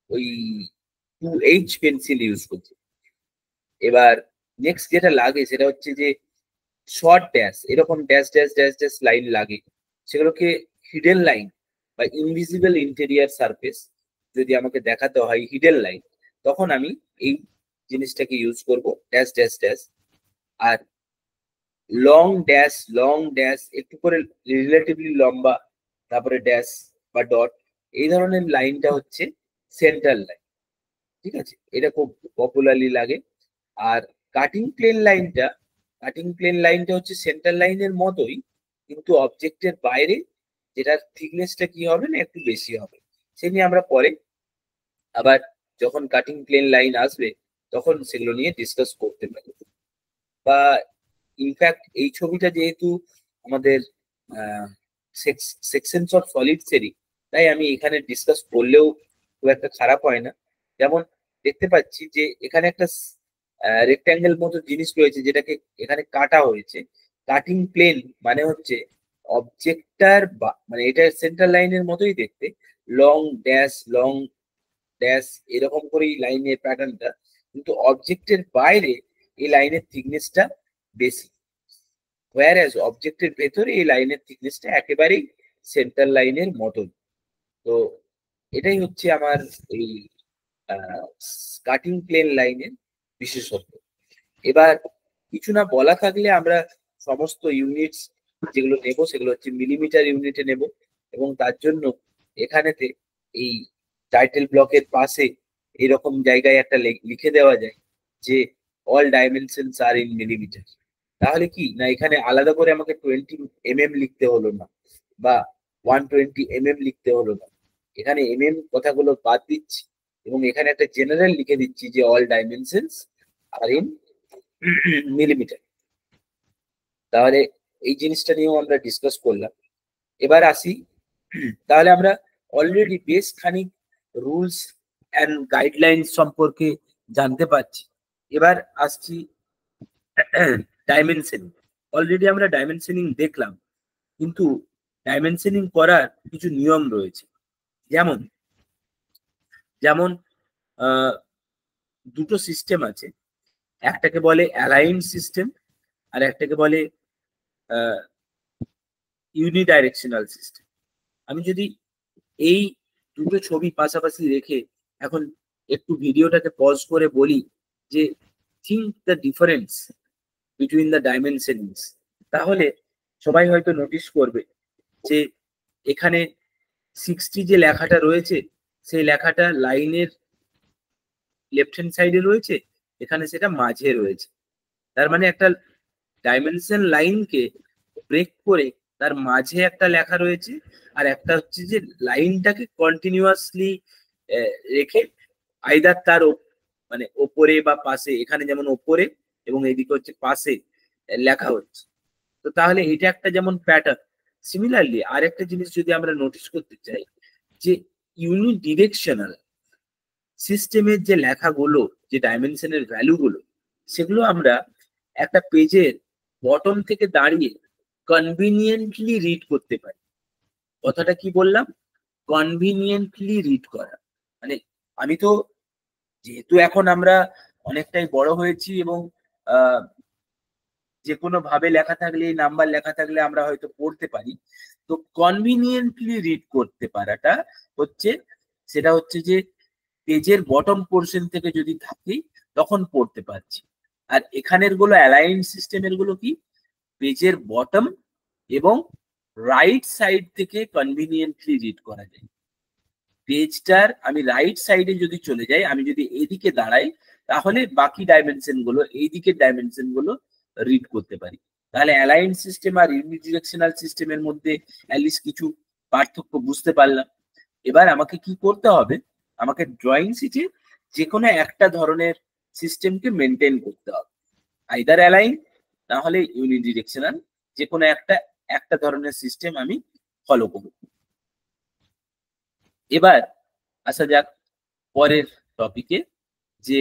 ওই 2H পেন্সিল ইউজ করছি। এবার নেক্সট যেটা লাগে সেটা হচ্ছে যে শর্ট ড্যাশ, এরকম dash dash dash dash line লাগে, সেগুলোকে হিডেন লাইন বা ইনভিজিবল ইন্টেরিয়ার সারফেস যদি আমাকে দেখাতে হয় হিডেন লাইন, তখন আমি এই জিনিসটাকে ইউজ করব, ড্যাশ ড্যাশ ড্যাশ। আর লং ড্যাশ একটু করে রিলেটিভলি লম্বা, তারপরে ড্যাশ বা ডট, এই ধরনের লাইনটা হচ্ছে সেন্ট্রাল লাইন। ঠিক আছে, এটা খুব পপুলারলি লাগে। আর কাটিং প্লেন লাইনটা হচ্ছে সেন্ট্রাল লাইনের মতোই, কিন্তু অবজেক্টের বাইরে যেটার থিকনেসটা কি হবে না, একটু বেশি হবে। সে নিয়ে আমরা পরে আবার যখন কাটিং প্লেন লাইন আসবে তখন সেগুলো নিয়ে ডিসকাস করতে পারি। বা ইনফ্যাক্ট এই ছবিটা যেহেতু আমাদের সেকশনস অফ সলিডস এরই, তাই আমি এখানে ডিসকাস করলেও খুব একটা খারাপ হয় না। যেমন দেখতে পাচ্ছি যে এখানে একটা রেক্ট্যাঙ্গেল মতো জিনিস রয়েছে যেটাকে এখানে কাটা হয়েছে। কাটিং প্লেন মানে হচ্ছে অবজেক্টটার মানে এটা সেন্ট্রাল লাইনের মতোই দেখতে, লং ড্যাশ এরকম করেই লাইনের প্যাটার্নটা, কিন্তু অবজেক্টের বাইরে এই লাইনের থিকনেসটা বেশি, হোয়ারএজ অবজেক্টের ভেতরে এই লাইনের থিকনেসটা একেবারেই সেন্ট্রাল লাইনের মতন। তো এটাই হচ্ছে আমার এই কাটিং প্লেন লাইনের বিশেষত্ব। এবার কিছু না বলা থাকলে আমরা সমস্ত ইউনিটস যেগুলো নেব সেগুলো হচ্ছে মিলিমিটার ইউনিটে নেব, এবং তার জন্য এখানেতে এই টাইটেল ব্লকের পাশে এরকম জায়গায় একটা লিখে দেওয়া যায় যে all dimensions are in millimetre. তাহলে কি না এখানে আলাদা করে আমাকে 20 mm লিখতে হলো না, বা 120 mm লিখতে হলো না, এখানে কথাগুলো বাদ দিচ্ছি এবং এখানে একটা জেনারেল লিখে দিচ্ছি যে all dimensions are in millimetre. তাহলে এই জিনিসটা নিয়েও আমরা ডিসকাস করলাম। এবার আসি, তাহলে আমরা অলরেডি বেশ খানিক রুলস অ্যান্ড গাইডলাইন সম্পর্কে জানতে পারছি। এবার আসছি ডাইমেনশনিং। অলরেডি আমরা ডাইমেনশনিং দেখলাম, কিন্তু ডাইমেনশনিং করার কিছু নিয়ম রয়েছে। যেমন যেমন দুটো সিস্টেম আছে, একটাকে বলে অ্যালাইন্ড সিস্টেম আর একটাকে বলে ইউনিডাইরেকশনাল সিস্টেম। আমি যদি এই দুটো ছবি পাশাপাশি রেখে এখন একটু ভিডিওটাকে পজ করে বলি যে think the difference between the dimensions, তাহলে সবাই হয়তো নোটিস করবে যে এখানে 60 যে লেখাটা রয়েছে সেই লেখাটা লাইনের লেফট হ্যান্ড সাইডে রয়েছে, এখানে সেটা মাঝে রয়েছে। তার মানে একটা ডাইমেনশন লাইনকে ব্রেক করে তার মাঝে একটা লেখা রয়েছে, আর একটা হচ্ছে যে লাইনটাকে কন্টিনিউয়াসলি রেখে আইদার তার মানে ওপরে বা পাশে, এখানে যেমন ওপরে এবং এইদিকে হচ্ছে পাশে লেখা হচ্ছে। তো তাহলে এটা একটা যেমন প্যাটার্ন। সিমিলারলি আরেকটা জিনিস যদি আমরা নোটিস করতে চাই যে ইউনিডিরেকশনাল সিস্টেমের যে লেখাগুলো, যে ডাইমেনশনের ভ্যালুগুলো, সেগুলো আমরা একটা পেজের বটম থেকে দাঁড়িয়ে কনভিনিয়েন্টলি রিড করতে পারি। কথাটা কি বললাম? কনভিনিয়েন্টলি রিড করা মানে আমি তো, যেহেতু এখন আমরা অনেকটাই বড় হয়েছি এবং যে কোনো ভাবে লেখা থাকলে, নাম্বার লেখা থাকলে আমরা হয়তো পড়তে পারি, তো কনভিনিয়েন্টলি রিড করতে পারাটা হচ্ছে, সেটা হচ্ছে যে পেজের বটম পোর্শন থেকে যদি থাকি তখন পড়তে পারছি। আর এখানের গুলো অ্যালাইন সিস্টেমের গুলো কি, পেজের বটম এবং রাইট সাইড থেকে কনভিনিয়েন্টলি রিড করা যায়। পেজটার আমি রাইট সাইডে যদি চলে যাই, আমি যদি এইদিকে দাঁড়াই, তাহলে বাকি ডাইমেনশন গুলো, এই দিকের ডাইমেনশন গুলো রিড করতে পারি। তাহলে অ্যালাইন সিস্টেম আর ইউনিডিরেকশনাল সিস্টেমের মধ্যে অ্যাটলিস্ট কিছু পার্থক্য বুঝতে পারলাম। এবার আমাকে কি করতে হবে, আমাকে ড্রয়িং শিটে যে কোনো একটা ধরনের সিস্টেমকে মেনটেন করতে হবে, আইদার অ্যালাইন না হলে ইউনিডিরেকশনাল, যে কোনো একটা ধরনের সিস্টেম আমি ফলো করব। এবার আসা যাক পরের টপিকে, যে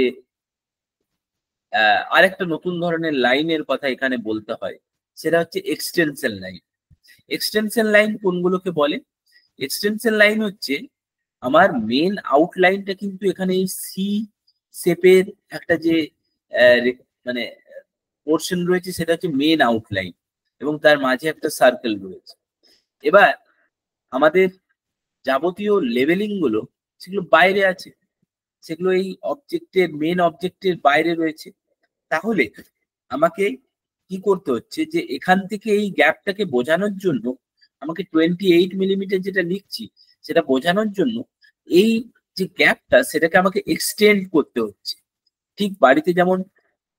আরেকটা নতুন ধরনের লাইনের কথা এখানে বলতে হয়, সেটা হচ্ছে এক্সটেনশন লাইন। এক্সটেনশন লাইন কোনগুলোকে বলে? এক্সটেনশন লাইন হচ্ছে আমার মেন আউটলাইনটা কিন্তু এখানে এই সি শেপের একটা যে মানে পোর্শন রয়েছে সেটা হচ্ছে মেন আউটলাইন, এবং তার মাঝে একটা সার্কেল রয়েছে। এবার আমাদের যাবতীয় লেভেলিং গুলো সেগুলো বাইরে আছে, সেগুলো এই অবজেক্টের মেন অবজেক্টের বাইরে রয়েছে। তাহলে আমাকে কি করতে হচ্ছে যে এখান থেকে এই গ্যাপটাকে বোঝানোর জন্য আমাকে 28 মিলিমিটার যেটা লিখছি সেটা বোঝানোর জন্য এই যে গ্যাপটা সেটাকে আমাকে এক্সটেন্ড করতে হচ্ছে। ঠিক বাড়িতে যেমন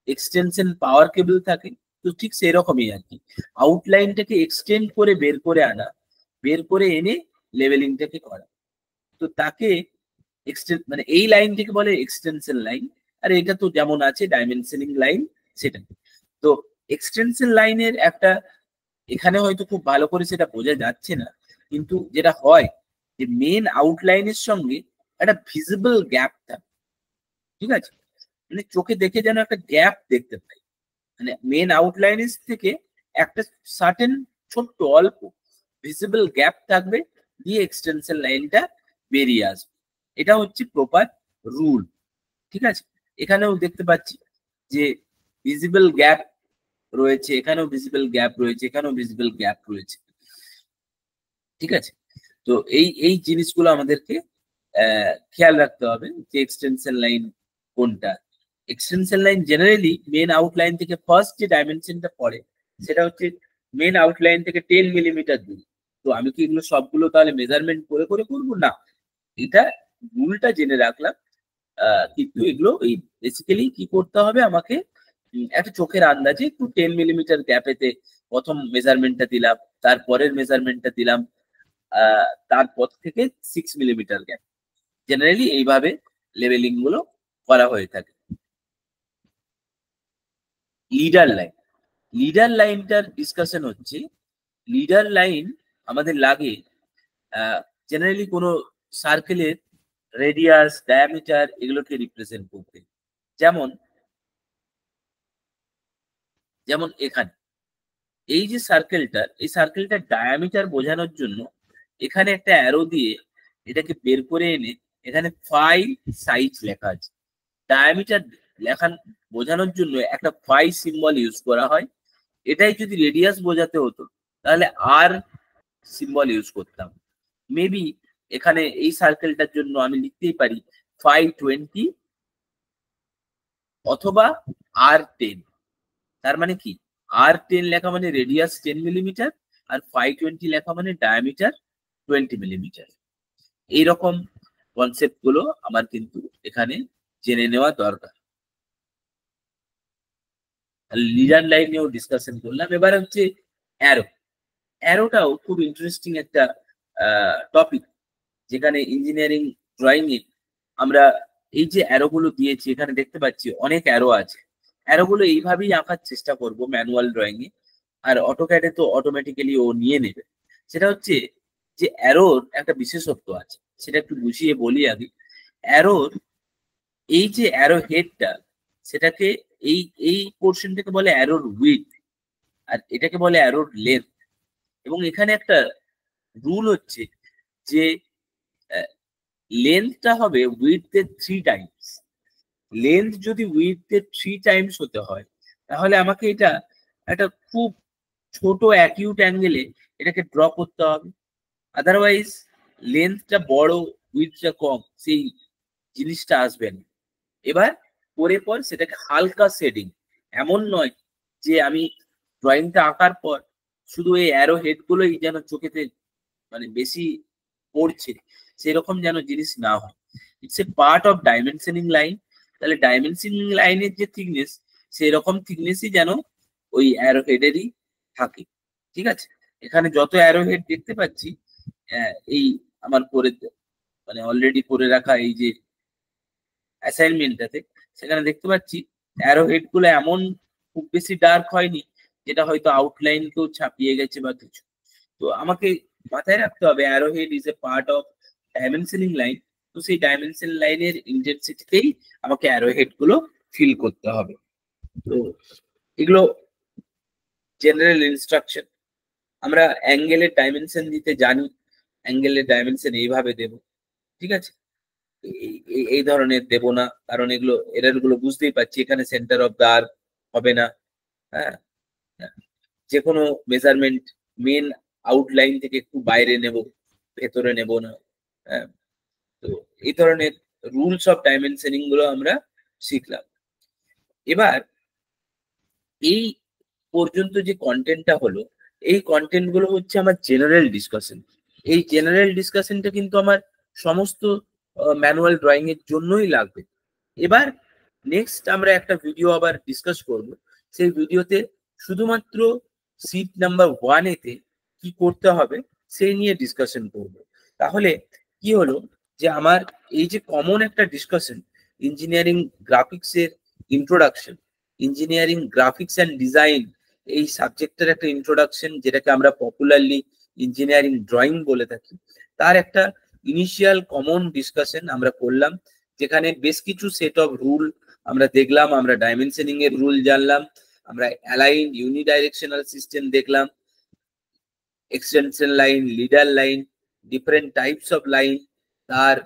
এক্সটেনশন পাওয়ার কেবল থাকে, তো ঠিক সেরকমই আর কি, আউটলাইনটাকে এক্সটেন্ড করে বের করে আনা, বের করে এনে লেভেলিংটাকে করা। তো তাকে মানে এই লাইনটাকে বলে এক্সটেনশন লাইন, আর এটা তো যেমন আছে ডাইমেনশনিং লাইন সেটা। তো এক্সটেনশন লাইনের একটা, এখানে হয়তো খুব ভালো করে সেটা বোঝা যাচ্ছে না, কিন্তু যেটা হয় যে মেন আউটলাইনের সঙ্গে একটা ভিজিবল গ্যাপ থাকে, ঠিক আছে, মানে চোখে দেখে যেন একটা গ্যাপ দেখতে পাই, মানে মেন আউটলাইনের থেকে একটা সার্টেন ছোট্ট অল্প ভিজিবল গ্যাপ থাকবে, দিয়ে এক্সটেনশন লাইনটা বেরিয়ে আসবে। এটা হচ্ছে প্রপার রুল, ঠিক আছে। এখানেও দেখতে পাচ্ছি যে ভিজিবল গ্যাপ রয়েছে, এখানেও ভিজিবল গ্যাপ রয়েছে, এখানেও ভিজিবল গ্যাপ রয়েছে, ঠিক আছে। তো এই এই জিনিসগুলো আমাদেরকে খেয়াল রাখতে হবে যে এক্সটেনশন লাইন কোনটা। Extension line generally main outline থেকে ফার্স্ট যে ডাইমেনশনটা পড়ে সেটা হচ্ছে মেন আউটলাইন থেকে 10 মিলিমিটার দূর। তো আমি কি এগুলো সবগুলো তাহলে মেজারমেন্ট করে করে করবো না, এটা রুলটা জেনে রাখলাম। কিন্তু এগুলো এই বেসিক্যালি কি করতে হবে আমাকে, একটা চোখের আন্দাজে একটু 10 মিলিমিটার গ্যাপেতে প্রথম মেজারমেন্টটা দিলাম, তারপরের মেজারমেন্টটা দিলাম, তারপর থেকে 6 মিলিমিটার গ্যাপ, জেনারেলি এইভাবে লেভেলিং গুলো করা হয়ে থাকে। লিডার লাইন, লিডার লাইনটার ডিসকাশন হচ্ছে, লিডার লাইন আমাদের লাগে জেনারেলি কোনো সার্কেলের রেডিয়াস ডায়ামিটার এগুলোকে রিপ্রেজেন্ট করতে। যেমন যেমন এখানে এই যে সার্কেলটা, এই সার্কেলটার ডায়ামিটার বোঝানোর জন্য এখানে একটা অ্যারো দিয়ে এটাকে বের করে এনে এখানে 5 সাইজ লেখা আছে। ডায়ামিটার লেখা বোঝানোর জন্য একটা 5 সিম্বল ইউজ করা হয়। এটাই যদি রেডিয়াস বোঝাতে হতো তাহলে আর সিম্বল ইউজ করতাম। মেবি এখানে এই সার্কেলটার জন্য আমি লিখতেই পারি 520 অথবা R10। তার মানে কি, R10 লেখা মানে রেডিয়াস 10 মিলিমিটার, আর 520 লেখা মানে ডায়ামিটার 20 মিলিমিটার। এইরকম কনসেপ্ট গুলো আমার কিন্তু এখানে জেনে নেওয়া দরকার। লিডার লাইন নিয়েও ডিসকাশন করলাম। এবার হচ্ছে অ্যারো। অ্যারোটাও খুব ইন্টারেস্টিং একটা টপিক, যেখানে ইঞ্জিনিয়ারিং ড্রয়িং এ আমরা এই যে অ্যারো গুলো দিয়েছি এখানে দেখতে পাচ্ছি অনেক অ্যারো আছে। অ্যারো গুলো এইভাবেই আঁকার চেষ্টা করব ম্যানুয়াল ড্রয়িং এ, আর অটোক্যাডে তো অটোমেটিক্যালি ও নিয়ে নেবে। সেটা হচ্ছে যে অ্যারোর একটা বিশেষত্ব আছে, সেটা একটু বুঝিয়ে বলি আগে। অ্যারোর এই যে অ্যারো হেডটা, সেটাকে এই এই পোর্শনটাকে বলে অ্যারোর উইডথ, আর এটাকে বলে অ্যারোর লেন্থ। এবং এখানে একটা রুল হচ্ছে যে লেন্থটা হবে উইডথের 3 টাইমস। লেন্থ যদি উইডথের 3 টাইমস হতে হয় তাহলে আমাকে এটা একটা খুব ছোট অ্যাকিউট অ্যাঙ্গেলে এটাকে ড্র করতে হবে। আদারওয়াইজ লেন্থটা বড় উইডথটা কম, সেই জিনিসটা আসবে না। এবার পরে পর সেটাকে হালকা শেডিং, এমন নয় যে আমি ড্রয়িংটা আঁকার পর শুধু এই অ্যারো হেড গুলোই যেন চোখেতে মানে বেশি পড়ছে, সেরকম যেন জিনিস না হয়। It's a part of dimensioning line. তাহলে ডাইমেনশনিং লাইনের যে থিকনেস, সেরকম থিকনেসই যেন ওই অ্যারো হেডেরই থাকে, ঠিক আছে। এখানে যত অ্যারো হেড দেখতে পাচ্ছি এই আমার করে মানে অলরেডি করে রাখা এই যে অ্যাসাইনমেন্টটাতে, সেখানে দেখতে পাচ্ছি অ্যারো হেড গুলো এমন খুব বেশি ডার্ক হয়নি যেটা হয়তো আউটলাইন কেও ছাপিয়ে গেছে বা কিছু। তো আমাকে মাথায় রাখতে হবে arrow head is a part of dimensioning line. তো সেই ডাইমেনশন লাইনের ইন্টেন্সিটিতেই আমাকে অ্যারো হেড গুলো ফিল করতে হবে। তো এগুলো জেনারেল ইনস্ট্রাকশন। আমরা অ্যাঙ্গেলের ডাইমেনশন দিতে জানি, অ্যাঙ্গেলের ডাইমেনশন এইভাবে দেব, ঠিক আছে। এই ধরনের দেব না, কারণ এগুলো এরর গুলো বুঝতেই পারছি। এখানে সেন্টার অফ দা আর্ক হবে না, হ্যাঁ। যে কোনো মেজারমেন্ট মেন আউটলাইন থেকে একটু বাইরে নেব, ভেতরে নেব না, হ্যাঁ। তো এই ধরনের রুলস অফ ডাইমেনশনিং গুলো আমরা শিখলাম। এবার এই পর্যন্ত যে কন্টেন্টটা হলো, এই কন্টেন্ট গুলো হচ্ছে আমার জেনারেল ডিসকাশন। এই জেনারেল ডিসকাশনটা কিন্তু আমার সমস্ত ম্যানুয়াল ড্রয়িং এর জন্যই লাগবে। এবার নেক্সট আমরা একটা ভিডিও আবার ডিসকাস করব। সেই ভিডিওতে শুধুমাত্র সিট নাম্বার 1 এতে কি করতে হবে সেই নিয়ে ডিসকাশন করব। তাহলে কি হলো যে আমার এই যে কমন একটা ডিসকাশন, ইঞ্জিনিয়ারিং গ্রাফিক্স এর introduction, engineering graphics and design এই সাবজেক্টের একটা ইন্ট্রোডাকশন, যেটাকে আমরা পপুলারলি ইঞ্জিনিয়ারিং ড্রয়িং বলে থাকি, তার একটা ইনিশিয়াল কমন ডিসকাশন আমরা করলাম, যেখানে বেশ কিছু সেট অফ রুল আমরা দেখলাম। আমরা ডাইমেনশনিং এর রুল জানলাম, আমরা অ্যালাইন ইউনিডাইরেকশনাল সিস্টেম দেখলাম, extension line, leader line, different types of line, তার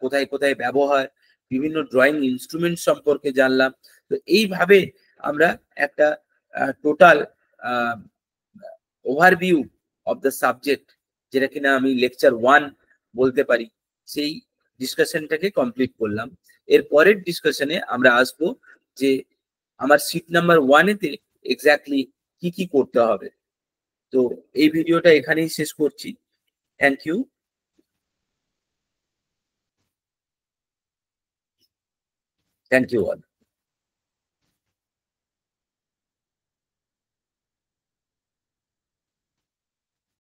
কোথায় কোথায় ব্যবহার, বিভিন্ন ড্রয়িং ইনস্ট্রুমেন্ট সম্পর্কে জানলাম। তো এইভাবে আমরা একটা total overview of the subject, যেটা কিনা আমি লেকচার 1 বলতে পারি, সেই ডিসকাশনটাকে কমপ্লিট করলাম। এর পরের ডিসকাশনে আমরা আসবো যে আমার সিট নাম্বার 1 এতে এক্স্যাক্টলি কি কি করতে হবে। তো এই ভিডিওটা এখানেই শেষ করছি। Thank you. Thank you all.